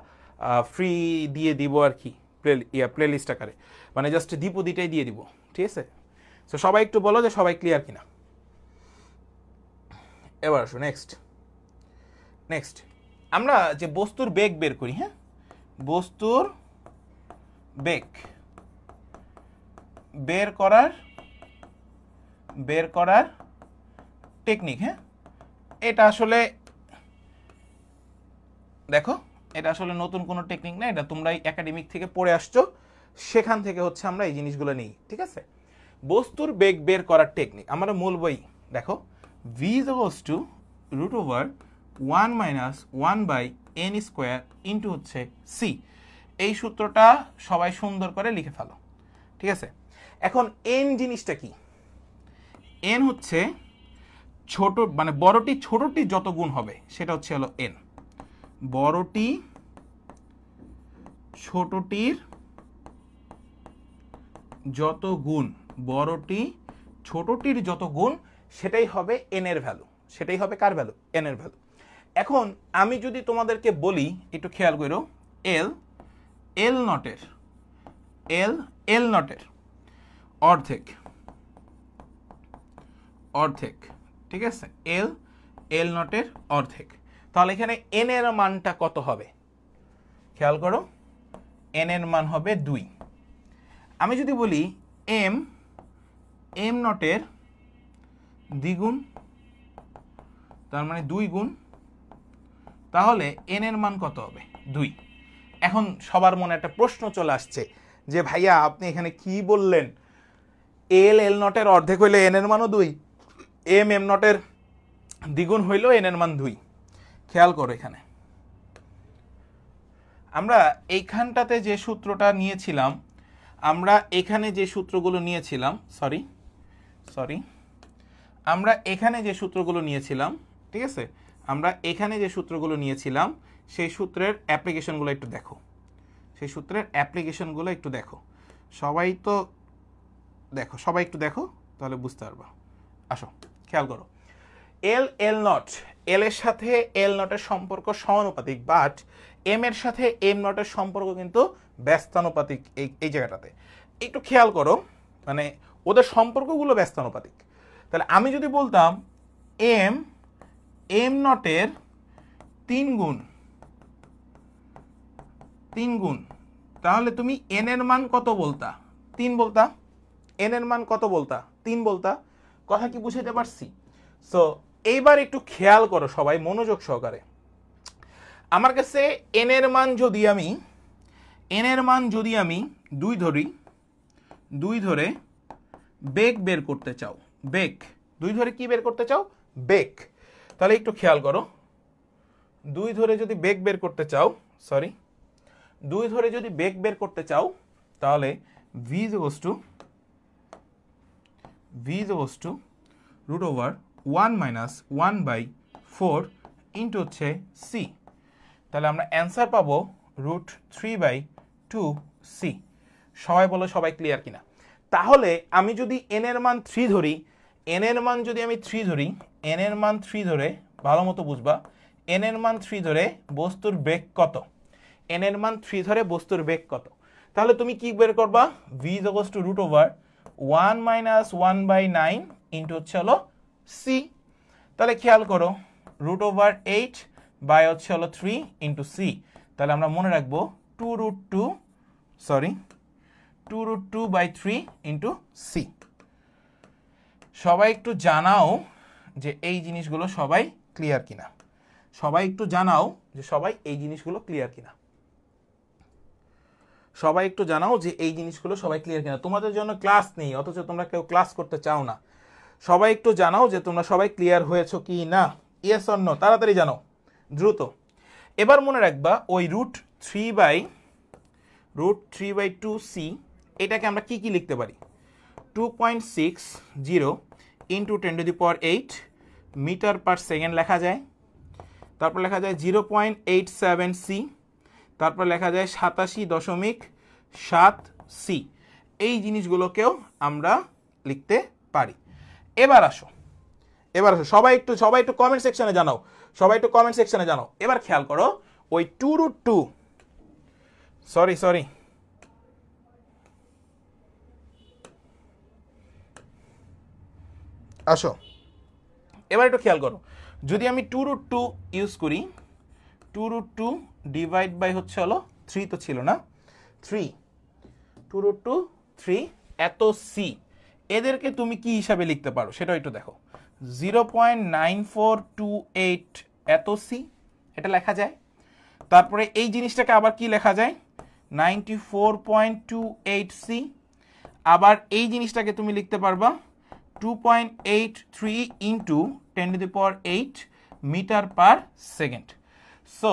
ফ্রি দিয়ে দিব আর কি, প্লেলিস্ট আকারে, মানে জাস্ট দ্বিপদীটাই দিয়ে দিব, ঠিক আছে? সো সবাই একটু বলো যে সবাই ক্লিয়ার কিনা। এবার আসো নেক্সট আমরা যে বস্তুর বেগ বের করি, হ্যাঁ, বস্তুর বেগ বের করার টেকনিক, হ্যাঁ, এটা আসলে দেখো, এটা আসলে নতুন কোনো টেকনিক না, এটা তোমরা একাডেমিক থেকে পড়ে আসছো, সেখান থেকে হচ্ছে আমরা এই জিনিসগুলো নিই, ঠিক আছে? বস্তুর বেগ বের করার টেকনিক আমরা মূল বই দেখো, v is equals to √1 - 1/n² into হচ্ছে c। এই সূত্রটা সবাই সুন্দর করে লিখে ফেলো, ঠিক আছে? এখন n জিনিসটা কি? n হচ্ছে ছোট, মানে বড়টি ছোটটি যত গুণ হবে সেটা হচ্ছে হলো n। বড়টি ছোটটির যত গুণ, বড়টি ছোটটির যত গুণ সেটাই হবে n এর ভ্যালু, সেটাই হবে কার ভ্যালু? n এর ভ্যালু। এখন আমি যদি তোমাদেরকে বলি, একটু খেয়াল করো, l নটের অর্ধেক, ঠিক আছে? l নটের অর্ধেক, তাহলে এখানে n এর মানটা কত হবে? খেয়াল করো, n এর মান হবে 2। আমি যদি বলি m নটের দ্বিগুণ, তার মানে 2 গুণ, তাহলে n এর মান কত হবে? 2। এখন সবার মনে একটা প্রশ্ন চলে আসছে যে ভাইয়া আপনি এখানে কি বললেন, l নটের অর্ধেক হইলে n এর মানও 2, m নটের দ্বিগুণ হইলেও n এর মান 2। খেয়াল করো, এখানে আমরা এইখানটাতে যে সূত্রটা নিয়েছিলাম, আমরা এখানে যে সূত্রগুলো নিয়েছিলাম, আমরা এখানে যে সূত্রগুলো নিয়েছিলাম, ঠিক আছে, আমরা এখানে যে সূত্রগুলো নিয়েছিলাম সেই সূত্রের অ্যাপ্লিকেশনগুলো একটু দেখো, সবাই একটু দেখো, তাহলে বুঝতে পারবা। আসো খেয়াল করো, l নট, l এর সাথে l নটের সম্পর্ক সমানুপাতিক, বাট m এর সাথে m নটের সম্পর্ক কিন্তু ব্যস্তানুপাতিক। এই জায়গাটাতে একটু খেয়াল করো, মানে ওদের সম্পর্কগুলো ব্যস্তানুপাতিক। তাহলে আমি যদি বলতাম m নটের 3 গুণ, তাহলে তুমি n এর মান কত বলতা? 3 বলতা। n এর মান কত বলতা? 3 বলতা। কথা কি বুঝাইতে পারছি? সো এইবার একটু খেয়াল করো সবাই মনোযোগ সহকারে। আমার কাছে n এর মান যদি আমি 2 ধরে বেগ বের করতে চাও, বেগ 2 ধরে কি বের করতে চাও? বেগ। তাহলে একটু খেয়াল করো, 2 ধরে যদি বেগ বের করতে চাও, তাহলে v is equals to √1 - 1/4 into হচ্ছে c। তাহলে আমরা অ্যান্সার পাবো √3/2c। সবাই বলো সবাই ক্লিয়ার কিনা? তাহলে আমি যদি n এর মান 3 ধরি, n এর মান 3 ধরে ভালো মতো বুঝবা, n এর মান 3 ধরে বস্তুর বেগ কত? n এর মান 3 ধরে বস্তুর বেগ কত? তাহলে তুমি কি বের করবা? v is equals to √1 - 1/9 into হচ্ছে হলো c। তাহলে খেয়াল করো, √8 বাই হচ্ছে হলো 3 ইন্টু c। তাহলে আমরা মনে রাখবো 2√2/3 ইন্টু c। সবাই একটু জানাও যে এই জিনিসগুলো সবাই ক্লিয়ার কিনা। সবাই একটু জানাও যে সবাই এই জিনিসগুলো ক্লিয়ার কিনা। তোমাদের জন্য ক্লাস নেই, অথচ তোমরা কেউ ক্লাস করতে চাও না। সবাই একটু জানাও যে তোমরা সবাই ক্লিয়ার হয়েছো কি না। ইয়েস অর নো, তাড়াতাড়ি জানাও, দ্রুত। এবার মনে রাখবা ওই √3/2 √3/2c, এটাকে আমরা কি কি লিখতে পারি? 2.60 ইন্টু 10⁸ মিটার পার সেকেন্ড লেখা যায়। তারপর লেখা যায় 0.87c, তারপর লেখা যায় 87.7c। এই জিনিসগুলোকেও আমরা লিখতে পারি। এবার আসো সবাই একটু কমেন্ট সেকশনে জানাও, এবার খেয়াল করো, ওই 2√2 সরি আসো, এবার একটু খেয়াল করো, যদি আমি 2√2 ইউজ করি, 2√2 ডিভাইড বাই হচ্ছে হলো 3 তো ছিল না, 3, 2√2 3, এত সি, এদেরকে তুমি কি হিসাবে লিখতে পারো সেটা একটু দেখো। 0.9428 এত সি, এটা লেখা যায়। তারপরে এই জিনিসটাকে আবার কি লেখা যায়? 94.28c। আবার এই জিনিসটাকে তুমি লিখতে পারবা 2.83 into 10⁸ metre per second. So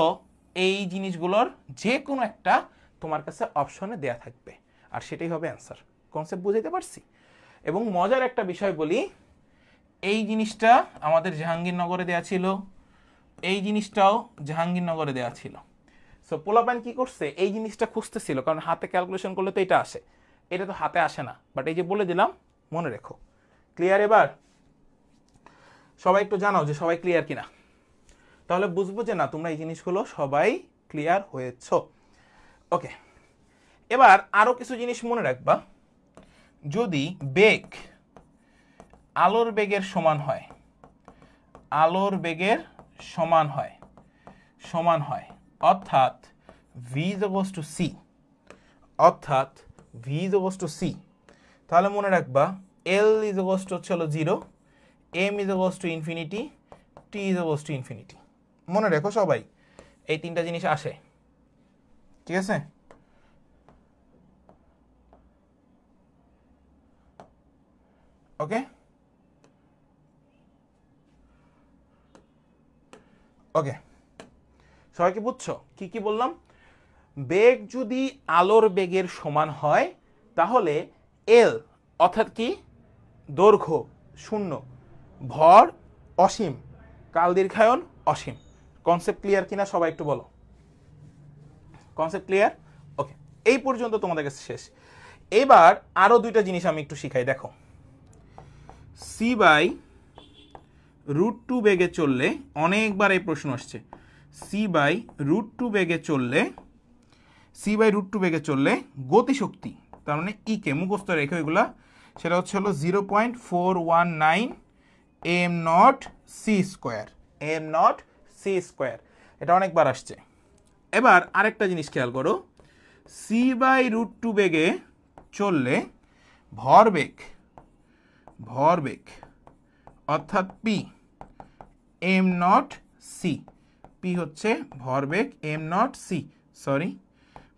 এই জিনিসগুলোর যে কোনো একটা তোমার কাছে অপশনে দেয়া থাকবে, আর সেটাই হবে অ্যান্সার। কনসেপ্ট বুঝাইতে পারছি? এবং মজার একটা বিষয় বলি, এই জিনিসটা আমাদের জাহাঙ্গীরনগরে দেয়া ছিল, এই জিনিসটাও জাহাঙ্গীরনগরে দেয়া ছিল। সো পোলাপান কি করছে, এই জিনিসটা খুঁজতেছিল, কারণ হাতে ক্যালকুলেশন করলে তো এটা আসে, এটা তো হাতে আসে না, বাট এই যে বলে দিলাম মনে রেখো। ক্লিয়ার? এবার সবাই একটু জানাও যে সবাই ক্লিয়ার কিনা, তাহলে বুঝবো যে না তোমরা এই জিনিসগুলো সবাই ক্লিয়ার হয়েছ। ওকে, এবার আরো কিছু জিনিস মনে রাখবা। যদি বেগ আলোর বেগের সমান হয়, অর্থাৎ v is equals to c, তাহলে মনে রাখবা l is equals to হচ্ছে 0, m is equals to infinity, t is equals to infinity। মনে রেখো সবাই, এই তিনটা জিনিস আসে, ঠিক আছে? ওকে, সবাই কি বুঝছো কি কি বললাম? বেগ যদি আলোর বেগের সমান হয়, তাহলে এল অর্থাৎ কি, দৈর্ঘ্য 0, ভর অসীম, কাল দীর্ঘায়ন অসীম। কনসেপ্ট ক্লিয়ার কিনা সবাই একটু বলো। Concept clear? ওকে, এই পর্যন্ত তোমাদের কাছে শেষ। এবার আরো দুইটা জিনিস আমি একটু শিখাই। দেখো, c/√2 বেগে চললে, অনেকবার এই প্রশ্ন আসছে, c/√2 বেগে চললে গতিশক্তি, তার মানে ই কে মুখস্থ রেখে ওইগুলা, সেটা হচ্ছে হলো 0.419 m0c²। এটা অনেকবার আসছে। এবার আরেকটা জিনিস খেয়াল করো, c/√2 বেগে চললে ভরবেগ অর্থাৎ p m0c, p হচ্ছে ভরবেগ m0c,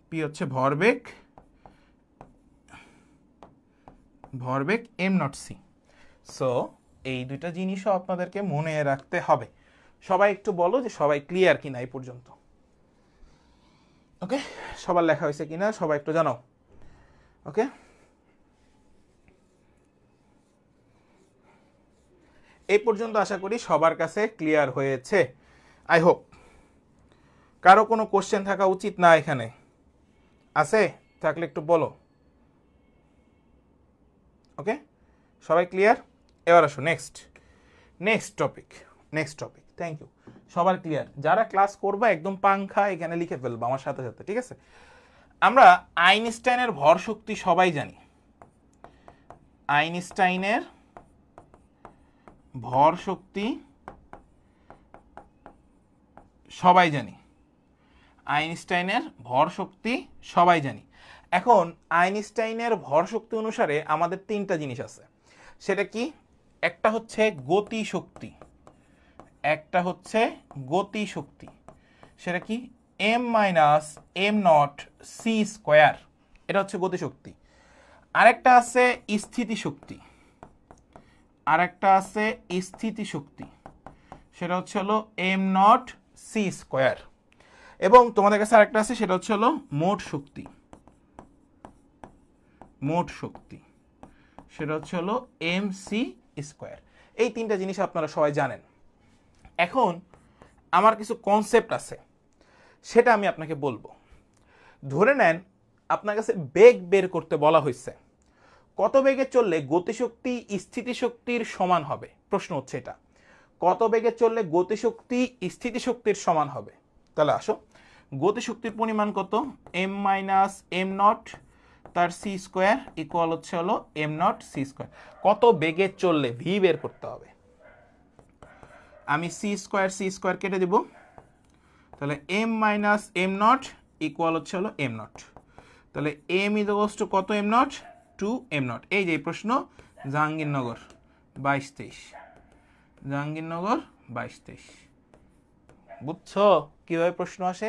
p হচ্ছে ভরবেগ m0c। সো এই দুইটা জিনিসও আপনাদেরকে মনে রাখতে হবে। সবাই একটু বলো যে সবাই ক্লিয়ার কিনা এই পর্যন্ত। ওকে, সবার লেখা হয়েছে কিনা সবাই একটু জানাও। ওকে, এই পর্যন্ত আশা করি সবার কাছে ক্লিয়ার হয়েছে, আই হোপ। কারো কোনো কোশ্চেন থাকা উচিত না এখানে, আছে? থাকলে একটু বলো। ওকে, সবাই ক্লিয়ার? এবার আসো নেক্সট টপিক। থ্যাংক ইউ, সবার ক্লিয়ার। যারা ক্লাস করবা একদম পাংখা এখানে লিখে ফেলবা আমার সাথে সাথে, ঠিক আছে? আমরা আইনস্টাইনের ভর শক্তি সবাই জানি, আইনস্টাইনের ভর শক্তি সবাই জানি। এখন আইনস্টাইনের ভর শক্তি অনুসারে আমাদের তিনটা জিনিস আছে। সেটা কি? একটা হচ্ছে গতিশক্তি, সেটা কি m-m0c², এটা হচ্ছে গতিশক্তি। আরেকটা আছে স্থিতিশক্তি, সেটা হচ্ছে হলো m0c²। এবং তোমাদের কাছে আরেকটা আছে, সেটা হচ্ছে হলো মোট শক্তি, মোট শক্তি, সেটা হচ্ছে হলো mc স্কয়ার। এই তিনটা জিনিস আপনারা সবাই জানেন। এখন আমার কিছু কনসেপ্ট আছে, সেটা আমি আপনাকে বলবো। ধরে নেন আপনার কাছে বেগ বের করতে বলা হয়েছে, কত বেগে চললে গতিশক্তি স্থিতিশক্তির সমান হবে। প্রশ্ন হচ্ছে এটা, কত বেগে চললে গতিশক্তি স্থিতিশক্তির সমান হবে। তাহলে আসো, গতিশক্তির পরিমাণ কত, m মাইনাস এম নট তার সি স্কোয়ার ইকুয়াল হচ্ছে হলো এম নট সি স্কোয়ার। কত বেগে চললে ভি বের করতে হবে। আমি সি স্কোয়ার কেটে দেব, তাহলে M minus M not equal হচ্ছে হলো এম নট। তাহলে এম ইজ টু কত, M not to M not. এই যে প্রশ্ন জাহাঙ্গীরনগর 22-23, জাহাঙ্গীরনগর 22-23। বুঝছো কিভাবে প্রশ্ন আসে,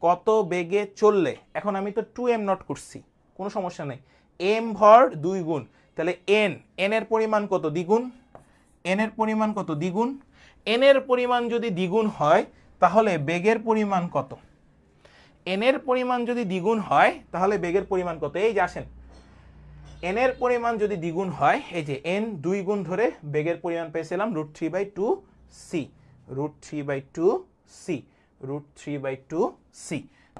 কত বেগে চললে। এখন আমি তো 2m নট করছি, কোনো সমস্যা নেই। m ভর 2 গুণ, তাহলে n এর পরিমাণ কত, দ্বিগুণ। n এর পরিমাণ কত, দ্বিগুণ। n এর পরিমাণ যদি দ্বিগুণ হয় তাহলে বেগের পরিমাণ কত। n এর পরিমাণ যদি দ্বিগুণ হয় তাহলে বেগের পরিমাণ কত। এই যে আসেন, n এর পরিমাণ যদি দ্বিগুণ হয়, এই যে n 2 গুণ ধরে বেগের পরিমাণ পেয়েছিলাম √3/2c, √3/2c, √3/2c।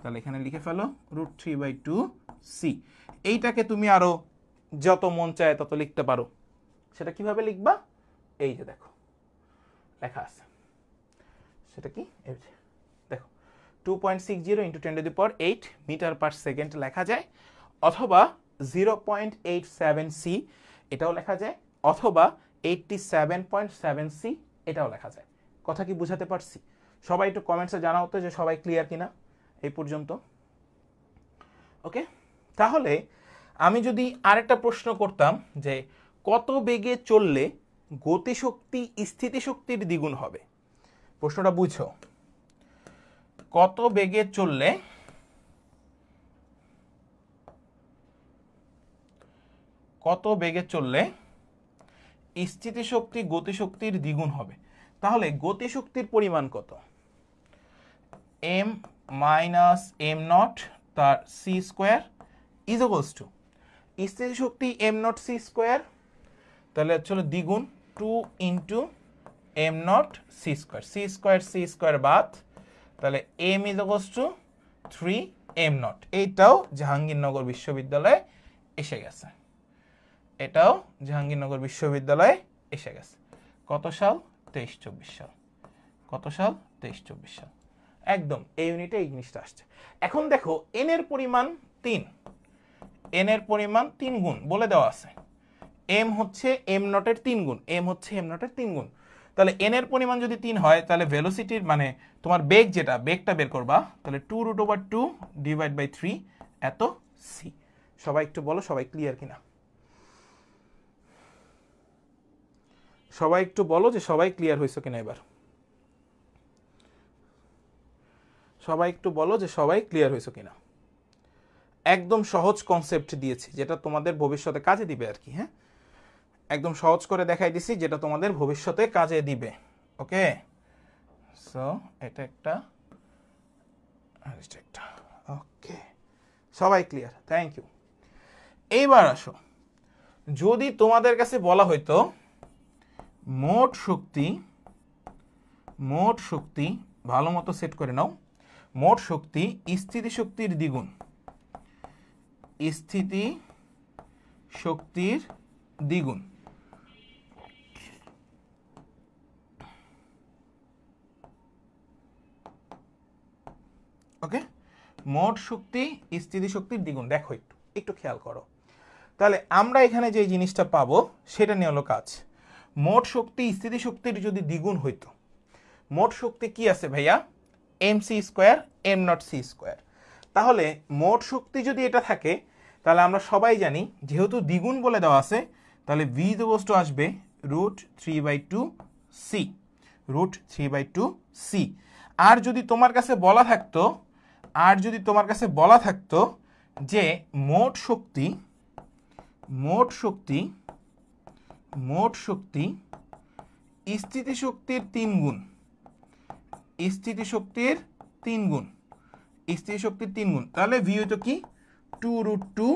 তাহলে এখানে লিখে ফেলো √3/2c। এইটাকে তুমি আরো যত মন চায় তত লিখতে পারো। সেটা কিভাবে লিখবা, এই যে দেখো লেখা আছে, সেটা কি, এই যে দেখো 2.60 × 10⁸ মিটার পার সেকেন্ড লেখা যায়, অথবা 0.87c এটাও লেখা যায়, অথবা 87.7c এটাও লেখা যায়। কথা কি বুঝাতে পারছি? সবাই একটু কমেন্টসে জানাও তো যে সবাই ক্লিয়ার কিনা এই পর্যন্ত। ওকে, তাহলে আমি যদি আরেকটা প্রশ্ন করতাম যে কত বেগে চললে গতিশক্তি স্থিতিশক্তির দ্বিগুণ হবে। প্রশ্নটা বুঝো, কত বেগে চললে স্থিতিশক্তি গতিশক্তির দ্বিগুণ হবে। তাহলে গতিশক্তির পরিমাণ কত, m মাইনাস এম নট তার সি স্কোয়ার ইজ টু স্থিতিশক্তি এম নট সি স্কোয়ার, তাহলে হচ্ছে দ্বিগুণ 2 × এম নট সি স্কোয়ার বাদ, তাহলে m টু 3m নট। এইটাও জাহাঙ্গীরনগর বিশ্ববিদ্যালয়ে এসে গেছে, এটাও জাহাঙ্গীরনগর বিশ্ববিদ্যালয়ে এসে গেছে। কত সাল, 23-24 সাল। কত সাল, 23-24 সাল। একদম এই ইউনিটে এই জিনিসটা আসছে। এখন দেখো n এর পরিমাণ 3, n এর পরিমাণ 3 গুণ বলে দেওয়া আছে। m হচ্ছে m নটের 3 গুণ, m হচ্ছে m নটের 3 গুণ। তাহলে n এর পরিমাণ যদি 3 হয় তাহলে ভেলোসিটির মানে তোমার বেগ যেটা, বেগটা বের করবা, তাহলে 2√2 / 3 এত c। সবাই একটু বলো সবাই ক্লিয়ার কিনা, সবাই একটু বলো যে সবাই ক্লিয়ার হয়েছে কিনা। এবার সবাই একটু বলো যে সবাই ক্লিয়ার হয়েছে কিনা। একদম সহজ কনসেপ্ট দিয়েছি যেটা তোমাদের ভবিষ্যতে কাজে দিবে আর কি। হ্যাঁ, একদম সহজ করে দেখাই দিছি যেটা তোমাদের ভবিষ্যতে কাজে দিবে। ওকে, সো এটা একটা, ওকে সবাই ক্লিয়ার, থ্যাংক ইউ। এইবার আসো, যদি তোমাদের কাছে বলা হইতো মোট শক্তি ভালো মতো সেট করে নাও, মোট শক্তি স্থিতিশক্তির দ্বিগুণ, ওকে, মোট শক্তি স্থিতিশক্তির দ্বিগুণ। দেখো একটু খেয়াল করো, তাহলে আমরা এখানে যে জিনিসটা পাবো সেটা নিয়ে হলো কাজ। মোট শক্তি স্থিতিশক্তির যদি দ্বিগুণ হইতো, মোট শক্তি কি আছে ভাইয়া, mc square m not C square. তাহলে মোট শক্তি যদি এটা থাকে তাহলে আমরা সবাই জানি যেহেতু দ্বিগুণ বলে দেওয়া আছে, তাহলে v আসবে √3/2c, আর যদি তোমার কাছে বলা থাকতো যে মোট শক্তি স্থিতিশক্তির 3 গুণ, তাহলে v হইতো কি 2√2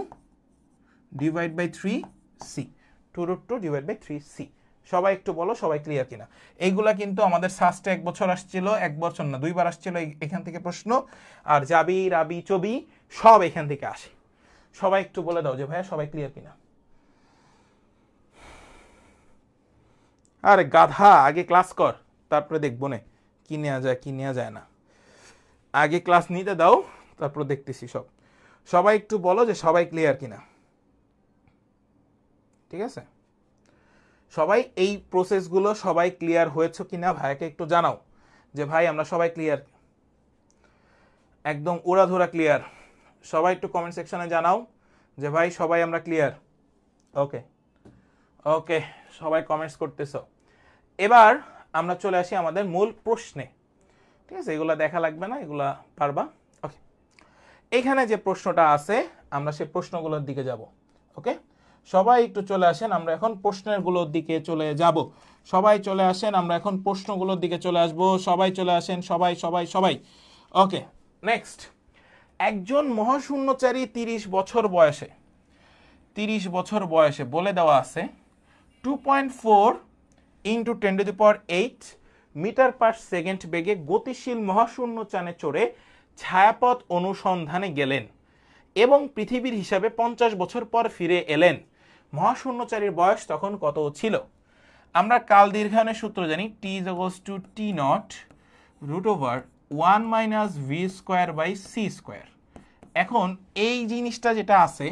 divide by 3c, 2√2 divide by 3c। সবাই একটু বলো সবাই ক্লিয়ার কিনা। এইগুলা কিন্তু আমাদের সাস্টে 1 বছর আসছিল, 1 বছর না 2 বার আসছিল এখান থেকে প্রশ্ন, আর জাবি রাবি চবি সব এখান থেকে আসে। সবাই একটু বলে দাও যে ভাইয়া সবাই ক্লিয়ার কিনা। আরে গাধা, আগে ক্লাস কর, তারপরে দেখবো না কি নেওয়া যায় কি নেওয়া যায় না। আগে ক্লাস নিতে দাও, তারপর দেখতেছি সব। সবাই একটু বলো যে সবাই ক্লিয়ার কিনা, ঠিক আছে? সবাই এই প্রসেসগুলো সবাই ক্লিয়ার হয়েছে কিনা ভাইকে একটু জানাও যে ভাই আমরা সবাই ক্লিয়ার, একদম উড়াধুরা ক্লিয়ার। সবাই একটু কমেন্ট সেকশনে জানাও যে ভাই সবাই আমরা ক্লিয়ার। ওকে ওকে, সবাই কমেন্টস করতেছো। এবার আমরা চলে আসি আমাদের মূল প্রশ্নে, ঠিক আছে? এগুলা দেখা লাগবে না, এগুলা পারবা। ওকে, এখানে যে প্রশ্নটা আছে আমরা সেই প্রশ্নগুলোর দিকে যাব। ওকে, সবাই একটু চলে আসেন, আমরা এখন প্রশ্নগুলোর দিকে চলে যাব। সবাই চলে আসেন, আমরা এখন প্রশ্নগুলোর দিকে চলে আসব। সবাই চলে আসেন, সবাই সবাই সবাই। ওকে, নেক্সট। একজন মহাশূন্যচারী 30 বছর বয়সে, 30 বছর বয়সে বলে দেওয়া আছে 2.4 × 10⁸ মিটার পার সেকেন্ড বেগে গতিশীল মহাশূন্যযানে চড়ে ছায়াপথ অনুসন্ধানে গেলেন এবং পৃথিবীর হিসাবে 50 বছর পর ফিরে এলেন। মহাশূন্যচারীর বয়স তখন কত ছিল? আমরা কাল দীর্ঘায়নের সূত্র জানি, t = t0 √1 - v²/c²। এখন এই জিনিসটা যেটা আছে,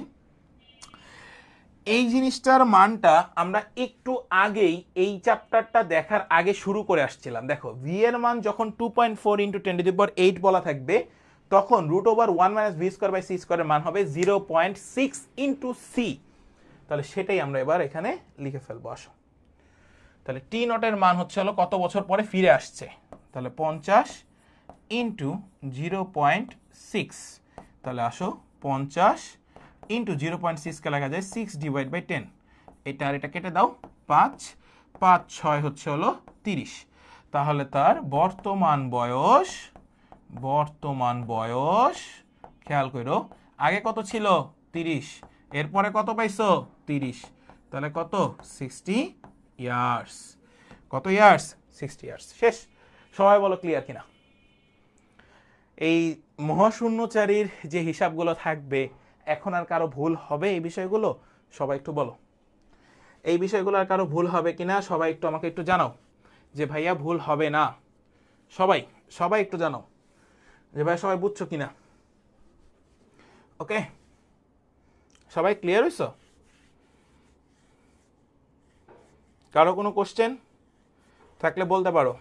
এই জিনিসটার মানটা আমরা একটু আগেই এই চ্যাপ্টারটা দেখার আগে শুরু করে আসছিলাম। দেখো, ভি এর মান যখন 2.4 × 10⁸ বলা থাকবে, তখন √1 - v²/c² এর মান হবে 0.6 × c। তাহলে সেটাই আমরা এবার এখানে লিখে ফেলবো। আসো, তাহলে t0 এর মান হচ্ছে হলো কত বছর পরে ফিরে আসছে, তাহলে 50 × 0.6। তাহলে আসো 50 × 0.6 কে লেখা যায় 6 / 10। এটা আর এটা কেটে দাও, 5 5 6 হচ্ছে হলো 30। তাহলে তার বর্তমান বয়স খেয়াল করো, আগে কত ছিল? 30, এরপরে কত পাইছো? 30, তাহলে কত? 60 ইয়ার্স। কত ইয়ার্স? 60 ইয়ার্স। শেষ। সবাই বলো ক্লিয়ার কিনা। এই মহাশূন্যচারীর যে হিসাবগুলো থাকবে, এখন আর কারো ভুল হবে এই বিষয়গুলো? সবাই একটু বলো, এই বিষয়গুলো আর কারো ভুল হবে কিনা? সবাই একটু আমাকে একটু জানাও যে ভাইয়া ভুল হবে না। সবাই সবাই একটু জানাও যে ভাই সবাই বুঝছো কিনা। ওকে, সবাই ক্লিয়ার হইছো? কারো কোনো কোশ্চেন থাকলে বলতে পারো।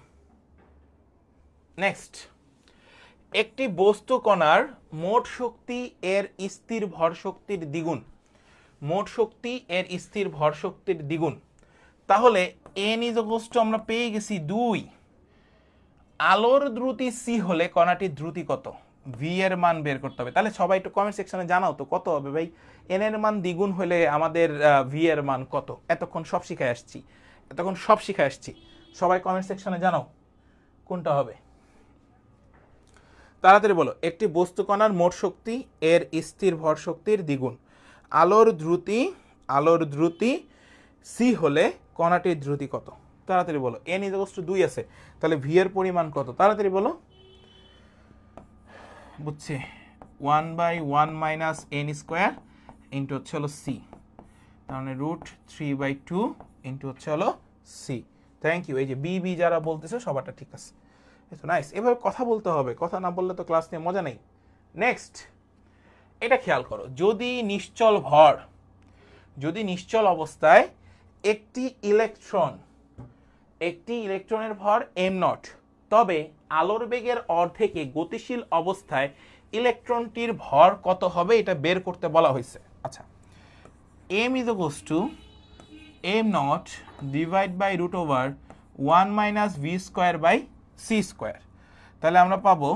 নেক্সট, একটি বস্তু কণার মোট শক্তি এর স্থির ভর শক্তির দ্বিগুণ। মোট শক্তি এর স্থির ভর শক্তির দ্বিগুণ। তাহলে n = আমরা পেয়ে গেছি 2। আলোর দ্রুতি c হলে কণাটির দ্রুতি কত? v এর মান বের করতে হবে। তাহলে সবাই একটু কমেন্ট সেকশনে জানাও তো কত হবে ভাই। n এর মান দ্বিগুণ হলে আমাদের v এর মান কত? এতক্ষণ সব শিখায় আসছি, সবাই কমেন্ট সেকশনে জানাও কোনটা হবে। তাড়াতাড়ি বলো। একটি বস্তু কণার মোট শক্তি এর স্থির ভর শক্তির দ্বিগুণ। আলোর দ্রুতি c হলে কণাটির দ্রুতি কত? তাড়াতাড়ি বলো। n = 2 আছে, তাহলে v এর পরিমাণ কত? তাড়াতাড়ি বলো। বুঝছি, 1/1 - n² ইন্টু হচ্ছে হলো c, তাহলে √3/2 ইন্টু হচ্ছে হলো c। Thank you. এই যে বি যারা বলতেছে সবারটা ঠিক আছে। নাইস। এভাবে কথা বলতে হবে, কথা না বললে তো ক্লাস নিয়ে মজা নেই। নেক্সট, এটা খেয়াল করো, যদি নিশ্চল অবস্থায় একটি ইলেকট্রনের ভর m0, তবে আলোর বেগের অর্ধেকে গতিশীল অবস্থায় ইলেকট্রনটির ভর কত হবে এটা বের করতে বলা হয়েছে। আচ্ছা, m = m0 divide by √1 - v²/c²। তাহলে আমরা পাবো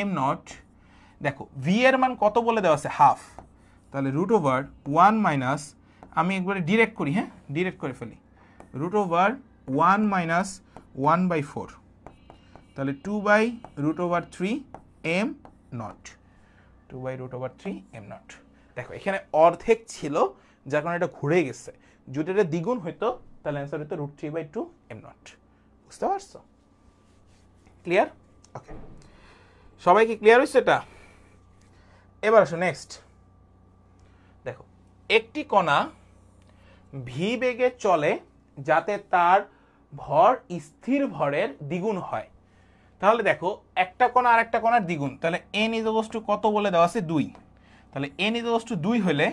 m0, দেখো v এর মান কত বলে দেওয়া আছে? হাফ। তাহলে √1 - আমি একবারে ডিরেক্ট করি, হ্যাঁ ডিরেক্ট করে ফেলি, √1 - 1/4, তাহলে 2/√3 m0, 2/√3 m0। দেখো এখানে অর্ধেক ছিল, যার কারণে এটা ঘুরে গেছে। যদি এটা দ্বিগুণ হইতো তাহলে অ্যান্সার হইতো √3/2 m0। বুঝতে পারছো? ক্লিয়ার? ওকে, সবাই কি ক্লিয়ার হয়েছে এটা? এবার আসো নেক্সট। দেখো একটি কণা ভি বেগে চলে যাতে তার ভর স্থির ভরের দ্বিগুণ হয়। তাহলে দেখো একটা কণা আর একটা কণার দ্বিগুণ, তাহলে n = কত বলে দেওয়া আছে? 2। তাহলে n = 2 হলে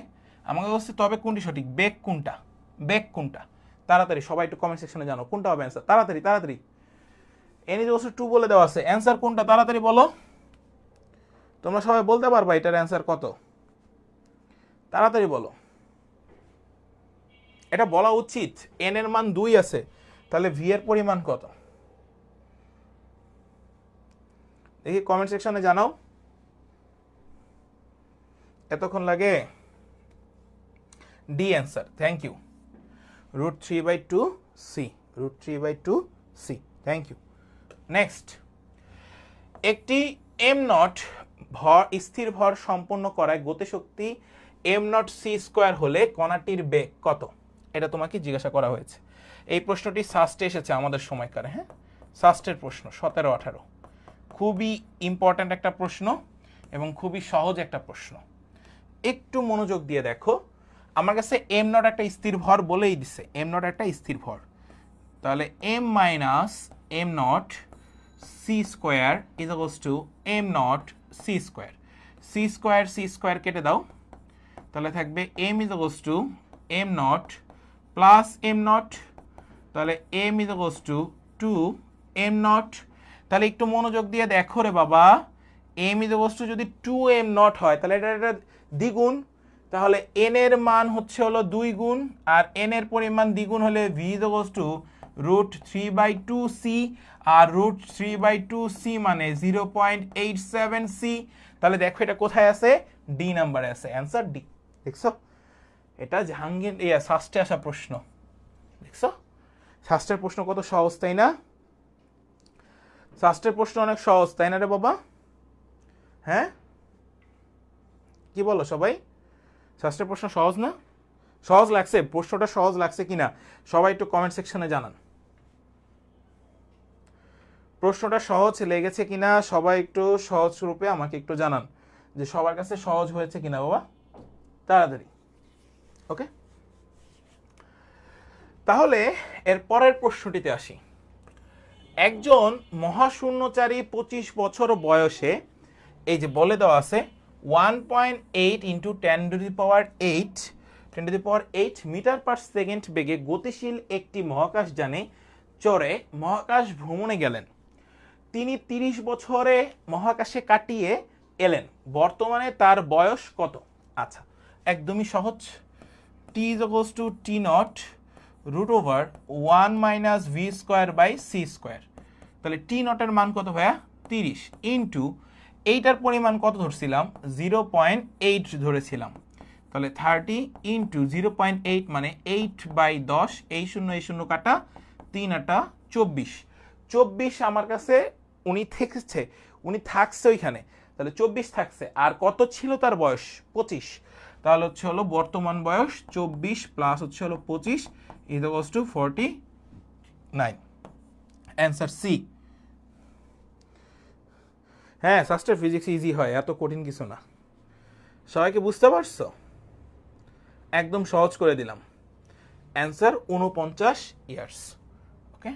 আমাকে বলছে তবে কোনটি সঠিক, বেগ কোনটা, বেগ কোনটা? তাড়াতাড়ি সবাই একটু কমেন্ট সেকশনে জানো কোনটা হবে অ্যান্সার। তাড়াতাড়ি তাড়াতাড়ি, n = 2 বলে দেওয়া আছে, অ্যান্সার কোনটা তাড়াতাড়ি বলো। তোমরা সবাই বলতে পারবা এটার অ্যান্সার কত? তাড়াতাড়ি বলো। এটা বলা উচিত, n এর মান 2 আছে, তাহলে v এর পরিমাণ কত? দেখি কমেন্ট সেকশনে জানাও। এতক্ষণ লাগে? D answer, thank you, √3/2c, √3/2c, thank you. Next, একটি m0 ভর স্থির ভর সম্পন্ন করায় গতিশক্তি m0c² হলে কণাটির বেগ কত? এটা তোমাকে জিজ্ঞাসা করা হয়েছে। এই প্রশ্নটি সাস্টে এসেছে আমাদের সময়কারে, হ্যাঁ, সাস্টের প্রশ্ন 17-18। খুবই ইম্পর্ট্যান্ট একটা প্রশ্ন এবং খুবই সহজ একটা প্রশ্ন। একটু মনোযোগ দিয়ে দেখো, আমার কাছে m0 একটা স্থির ভর বলেই দিছে, m0 একটা স্থির ভর, তাহলে m - m0 c² = m0 c²। c² কেটে দাও, তাহলে থাকবে m = m0 প্লাস m0, তাহলে m = 2 m0। তাহলে একটু মনোযোগ দিয়ে দেখো রে বাবা, m = যদি 2 m0 হয় তাহলে এটা দ্বিগুণ, তাহলে n এর মান হচ্ছে হলো 2 গুণ, আর n এর পরিমাণ দ্বিগুণ হলে v = √3/2c, আর √3/2c মানে 0.87c। তাহলে দেখো এটা কোথায় আছে? ডি নাম্বারে আছে, অ্যান্সার ডি। দেখছো, এটা জাহাঙ্গীর সাস্টে আসা প্রশ্ন। দেখছো সাস্টের প্রশ্ন কত সহজ, তাই না? সাস্টের প্রশ্ন অনেক সহজ, তাই না রে বাবা? হ্যাঁ, কি বলো সবাই? সাস্টের প্রশ্ন সহজ না? সহজ লাগছে? প্রশ্নটা সহজ লাগছে কিনা সবাই একটু কমেন্ট সেকশনে জানান। প্রশ্নটা সহজ লেগেছে কিনা সবাই একটু সহজ রূপে আমাকে একটু জানান, যে সবার কাছে সহজ হয়েছে কিনা বাবা, তাড়াতাড়ি। ওকে, তাহলে এর পরের প্রশ্নটিতে আসি। একজন মহাশূন্যচারী 25 বছর বয়সে, এই যে বলে দেওয়া আছে 1.8 × 10⁸ মিটার/সেকেন্ড বেগে গতিশীল একটি মহাকাশযানে চড়ে মহাকাশ ভ্রমণে গেলেন। তিনি 30 বছরে মহাকাশে কাটিয়ে এলেন। বর্তমানে তার বয়স কত? আচ্ছা, একদমই সহজ, t = t0 √1 - v²/c²। তাহলে t0 এর মান কত ভাইয়া? 30 ইন্টু এইটার পরিমাণ কত ধরছিলাম? 0.8 ধরেছিলাম, তাহলে 30 ইন্টু 0.8 মানে 8/10, এই 0 এই 0 কাটা, 3 × 8 = 24। 24 আমার কাছে উনি থাকছে ওইখানে, তাহলে 24 থাকছে। আর কত ছিল তার বয়স? 25। তাহলে হচ্ছে হলো বর্তমান বয়স 24 প্লাস হচ্ছে হলো 25 = 49। Answer C. হ্যাঁ, সাস্টের ফিজিক্স ইজি হয়, এত কঠিন কিছু না। সবাইকে বুঝতে পারছো? একদম সহজ করে দিলাম। Answer 49 years. Okay,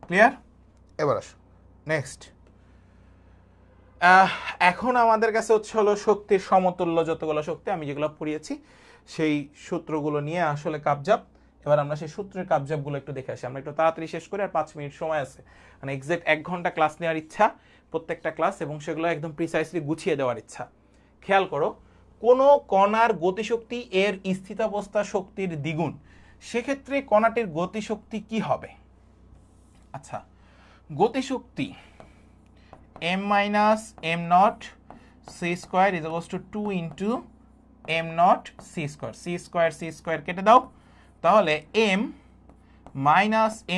clear? এবার আসো নেক্সট। এখন আমাদের কাছে হচ্ছে হলো শক্তির সমতুল্য যতগুলো শক্তি আমি যেগুলো পড়িয়েছি সেই সূত্রগুলো নিয়ে আসলে কাবজাব। এবার আমরা সেই সূত্রের কাবজাবগুলো একটু দেখে আসি। আমরা একটু তাড়াতাড়ি শেষ করি, আর 5 মিনিট সময় আছে, মানে এক্সাক্ট 1 ঘন্টা ক্লাস নেওয়ার ইচ্ছা প্রত্যেকটা ক্লাস, এবং সেগুলো একদম প্রিসাইসলি গুছিয়ে দেওয়ার ইচ্ছা। খেয়াল করো, কোনো কণার গতিশক্তি এর স্থিতাবস্থা শক্তির দ্বিগুণ, সেক্ষেত্রে কণাটির গতিশক্তি কি হবে? আচ্ছা, গতিশক্তি m - m0 c² = 2 × m0 c²। কেটে দাও, তাহলে m -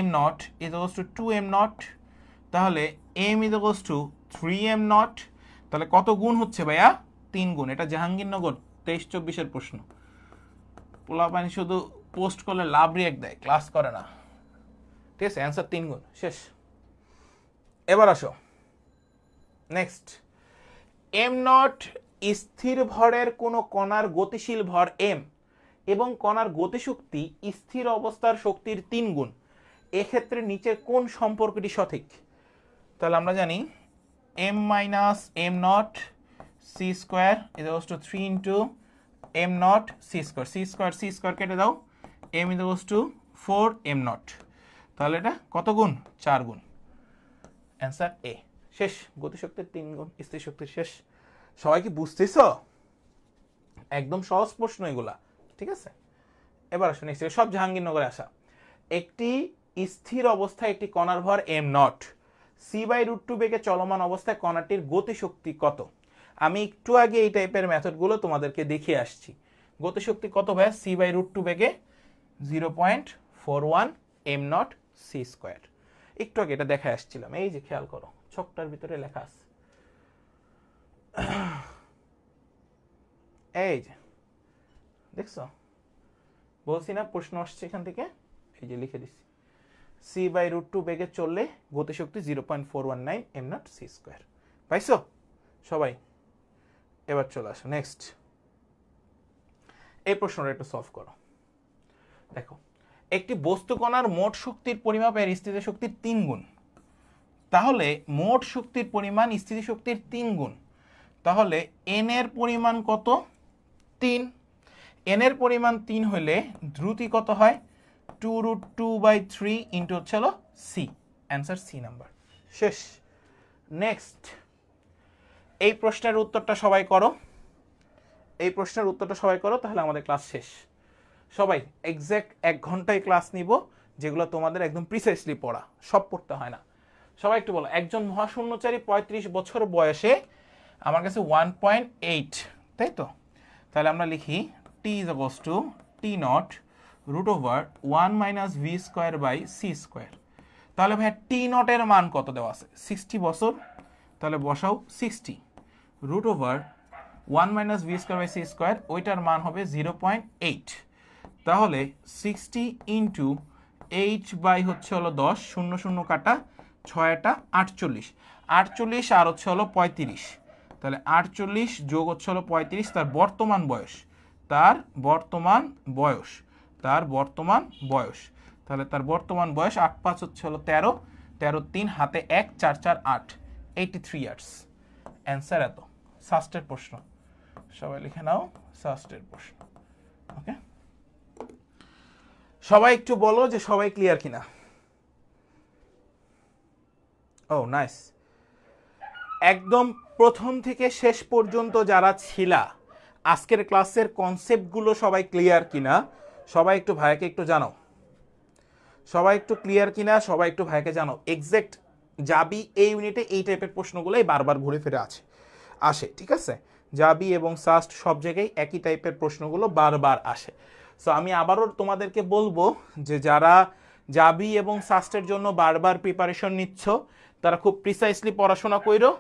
m0 = 2 m0, তাহলে m = 3 m0, তাহলে কত গুণ হচ্ছে ভাইয়া? 3 গুণ। এটা জাহাঙ্গীরনগর 23-24 প্রশ্ন। পোলাপানি শুধু পোস্ট করলে লাভ রিয়েক্ট দেয়, ক্লাস করে না। ঠিক আছে, অ্যান্সার 3 গুণ, শেষ। এবার আসো নেক্সট। এম নট স্থির ভরের কোনো কণার গতিশীল ভর এম এবং কণার গতিশক্তি স্থির অবস্থার শক্তির 3 গুণ, এক্ষেত্রে নিচের কোন সম্পর্কটি সঠিক? তাহলে আমরা জানি m minus M not C square is to 3 into M not C square, C square কেটে দাও, m is to 4 M not. তাহলে এটা কত গুণ? 4 গুণ। অ্যান্সার এ, শেষ। গতিশক্তির 3 গুণ, স্থির শক্তির, শেষ। সবাই কি বুঝতেছ? একদম সহজ প্রশ্ন এগুলা, ঠিক আছে। এবার আসো নেক্সট, সব জাহাঙ্গীরনগরে আসা। একটি স্থির অবস্থায় একটি কণার ভর এম নট, c/√2 বেগে চলমান অবস্থায় কণাটির গতিশক্তি কত? আমি একটু আগে এই টাইপের মেথডগুলো তোমাদেরকে দেখিয়ে আসছি। গতিশক্তি কত ভাই? c/√2 বেগে 0.41 এম নট সি স্কোয়ার। একটু আগে এটা দেখা আসছিলাম, এই যে খেয়াল করো ছকটার ভিতরে লেখা আছে, এই যে দেখছো, বলছি না প্রশ্ন আসছে এখান থেকে, এই যে লিখে দিচ্ছি, c/√2 বেগে চললে গতিশক্তি 0.419 এম নট সি স্কোয়ার। পাইছো সবাই? এবার চলে আসো নেক্সট। এই প্রশ্নটা একটু সলভ করো। দেখো, একটি বস্তু কণার মোট শক্তির পরিমাপের স্থিতিশক্তির 3 গুণ, তাহলে মোট শক্তির পরিমাণ স্থিতিশক্তির 3 গুণ, তাহলে এন এর পরিমাণ কত? 3। এন এর পরিমাণ 3 হলে দ্রুতি কত হয়? 2√2/3 ইন্টু হচ্ছে হলো সি। অ্যান্সার সি নাম্বার, শেষ। নেক্সট, এই প্রশ্নের উত্তরটা সবাই করো, এই প্রশ্নের উত্তরটা সবাই করো, তাহলে আমাদের ক্লাস শেষ। সবাই এক্স্যাক্ট 1 ঘন্টায় ক্লাস নিব, যেগুলো তোমাদের একদম প্রিসাইসলি পড়া, সব পড়তে হয় না। সবাই একটু বলো, একজন মহাশূন্যচারী 35 বছর বয়সে আমার কাছে 1.8, তাই তো? তাহলে আমরা লিখি t is equals to t0 √1 minus v square by c square। তাহলে ভাই t0 এর মান কত দেওয়া আছে? 60 বছর, তাহলে বসাও 60 √1 minus v square by c square, ওইটার মান হবে 0.8। তাহলে 60 ইন্টু 8 বাই হচ্ছে হলো 10, 0 0 কাটা, 6টা 48, 48 আর হচ্ছে হলো 35, তাহলে 48 যোগ হচ্ছে হলো 35, তার বর্তমান বয়স, তার বর্তমান বয়স, তার বর্তমান বয়স, তাহলে তার বর্তমান বয়স 8 5 হচ্ছে হলো 13, 13 3 হাতে 1 4 4 8, 83 ইয়ার্স। অ্যান্সার এত। সাস্টের প্রশ্ন সবাই লিখে নাও, সাস্টের প্রশ্ন। ওকে, সবাই একটু বলো যে সবাই ক্লিয়ার কিনা। ও নাইস। একদম প্রথম থেকে শেষ পর্যন্ত যারা ছিলা, আজকের ক্লাসের কনসেপ্টগুলো সবাই ক্লিয়ার কিনা? সবাই একটু ভাইকে একটু জানো, সবাই একটু ক্লিয়ার কিনা, সবাই একটু ভাইকে জানো। এক্সাক্ট যাবি এই ইউনিটে এই টাইপের প্রশ্নগুলোই বারবার ঘুরে ফিরে আসে, ঠিক আছে? যাবি এবং সাস্ট সব জায়গায় একই টাইপের প্রশ্নগুলো বারবার আসে। সো আমি আবারও তোমাদেরকে বলবো যে যারা যাবি এবং সাস্টের জন্য বারবার প্রিপারেশন নিচ্ছ, তারা খুব প্রিসাইসলি পড়াশোনা করো।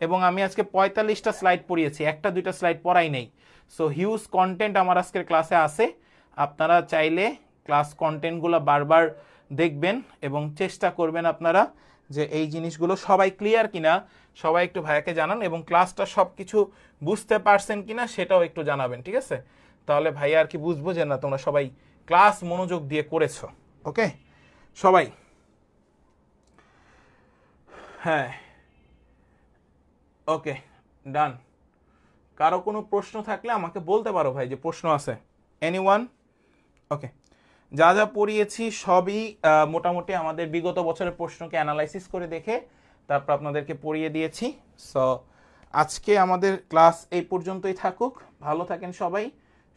এবং আমি আজকে 45টা স্লাইড পড়িয়েছি, 1-2টা স্লাইড পড়াই নেই। সো হিউজ কন্টেন্ট আমার আজকের ক্লাসে আছে। আপনারা চাইলে ক্লাস কন্টেন্টগুলো বারবার দেখবেন এবং চেষ্টা করবেন আপনারা যে এই জিনিসগুলো সবাই ক্লিয়ার কিনা, সবাই একটু ভাইয়াকে জানান, এবং ক্লাসটা সব কিছু বুঝতে পারছেন কিনা সেটাও একটু জানাবেন, ঠিক আছে? তাহলে ভাইয়া আর কি বুঝবো যে না তোমরা সবাই ক্লাস মনোযোগ দিয়ে করেছো। ওকে সবাই? হ্যাঁ, ওকে ডান। কারো কোনো প্রশ্ন থাকলে আমাকে বলতে পারো ভাই যে প্রশ্ন আছে। এনিওয়ান? ওকে, যা যা পড়িয়েছি সবই মোটামুটি আমাদের বিগত বছরের প্রশ্নকে অ্যানালাইসিস করে দেখে তারপর আপনাদেরকে পড়িয়ে দিয়েছি। সো আজকে আমাদের ক্লাস এই পর্যন্তই থাকুক। ভালো থাকেন সবাই,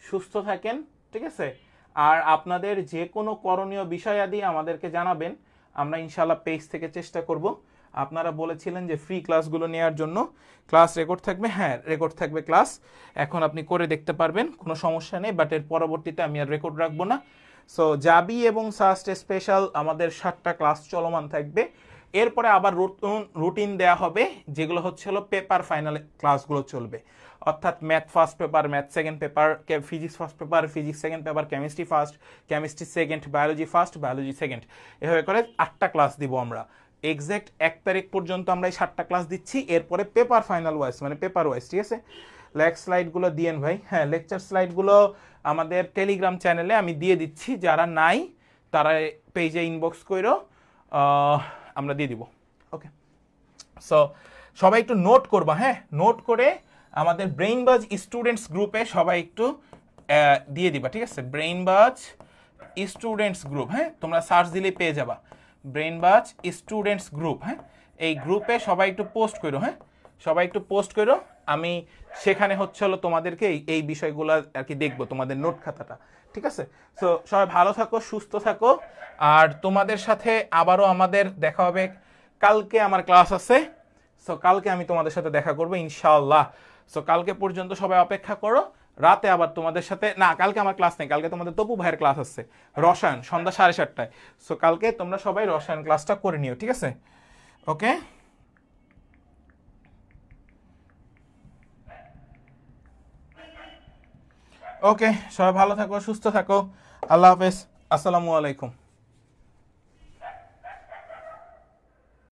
সুস্থ থাকেন, ঠিক আছে? আর আপনাদের যে কোনো করণীয় বিষয়াদি আমাদেরকে জানাবেন, আমরা ইনশাআল্লাহ পেজ থেকে চেষ্টা করব। আপনারা বলেছিলেন যে ফ্রি ক্লাসগুলো নেওয়ার জন্য, ক্লাস রেকর্ড থাকবে, হ্যাঁ রেকর্ড থাকবে ক্লাস, এখন আপনি করে দেখতে পারবেন, কোনো সমস্যা নেই, বাট এর পরবর্তীতে আমি আর রেকর্ড রাখবো না। সো জাবি এবং সাস্ট স্পেশাল আমাদের 7টা ক্লাস চলমান থাকবে। এরপরে আবার রুটিন দেয়া হবে, যেগুলো হচ্ছে হলো পেপার ফাইনাল ক্লাসগুলো চলবে, অর্থাৎ math first paper, math second paper, physics first paper, physics second paper, chemistry first, chemistry second, biology first, biology second, এভাবে করে 8টা ক্লাস দিব আমরা। এক্স্যাক্ট 1 তারিখ পর্যন্ত আমরা এই 7টা ক্লাস দিচ্ছি। এরপরে পেপার ফাইনাল ওয়াইজ, মানে পেপার ওয়াইজ, ঠিক আছে। স্লাইডগুলো দিয়েন ভাই। হ্যাঁ, লেকচার স্লাইডগুলো আমাদের টেলিগ্রাম চ্যানেলে আমি দিয়ে দিচ্ছি, যারা নাই তারা পেজে ইনবক্স করো, আমরা দিয়ে দিব। ওকে, সো সবাই একটু নোট করবা, হ্যাঁ, নোট করে আমাদের ব্রেইনবাজ স্টুডেন্টস গ্রুপে সবাই একটু দিয়ে দিবা, ঠিক আছে। ব্রেইনবাজ স্টুডেন্টস গ্রুপ, হ্যাঁ, তোমরা সার্চ দিলেই পেয়ে যাবা ব্রেইনবাজ স্টুডেন্টস গ্রুপ। হ্যাঁ, এই গ্রুপে সবাই একটু পোস্ট করো, হ্যাঁ, সবাই একটু পোস্ট করো। আমি সেখানে হচ্ছে হলো তোমাদেরকে এই বিষয়গুলো আর কি দেখবো, তোমাদের নোট খাতাটা, ঠিক আছে। সো সবাই ভালো থাকো, সুস্থ থাকো, আর তোমাদের সাথে আবারও আমাদের দেখা হবে কালকে। আমার ক্লাস আছে, সো কালকে আমি তোমাদের সাথে দেখা করবো ইনশাআল্লাহ। সো কালকে পর্যন্ত সবাই অপেক্ষা করো, রাতে আবার তোমাদের সাথে, না কালকে আমার ক্লাস নেই, কালকে তোমাদের তপু ভাইয়ের ক্লাস আছে রসায়ন, সন্ধ্যা 7:30টায়। সো কালকে তোমরা সবাই রসায়ন ক্লাসটা করে নিও, ঠিক আছে। ওকে, ওকে, সবাই ভালো থাকো, সুস্থ থাকো, আল্লাহ হাফেজ, আসসালামু আলাইকুম।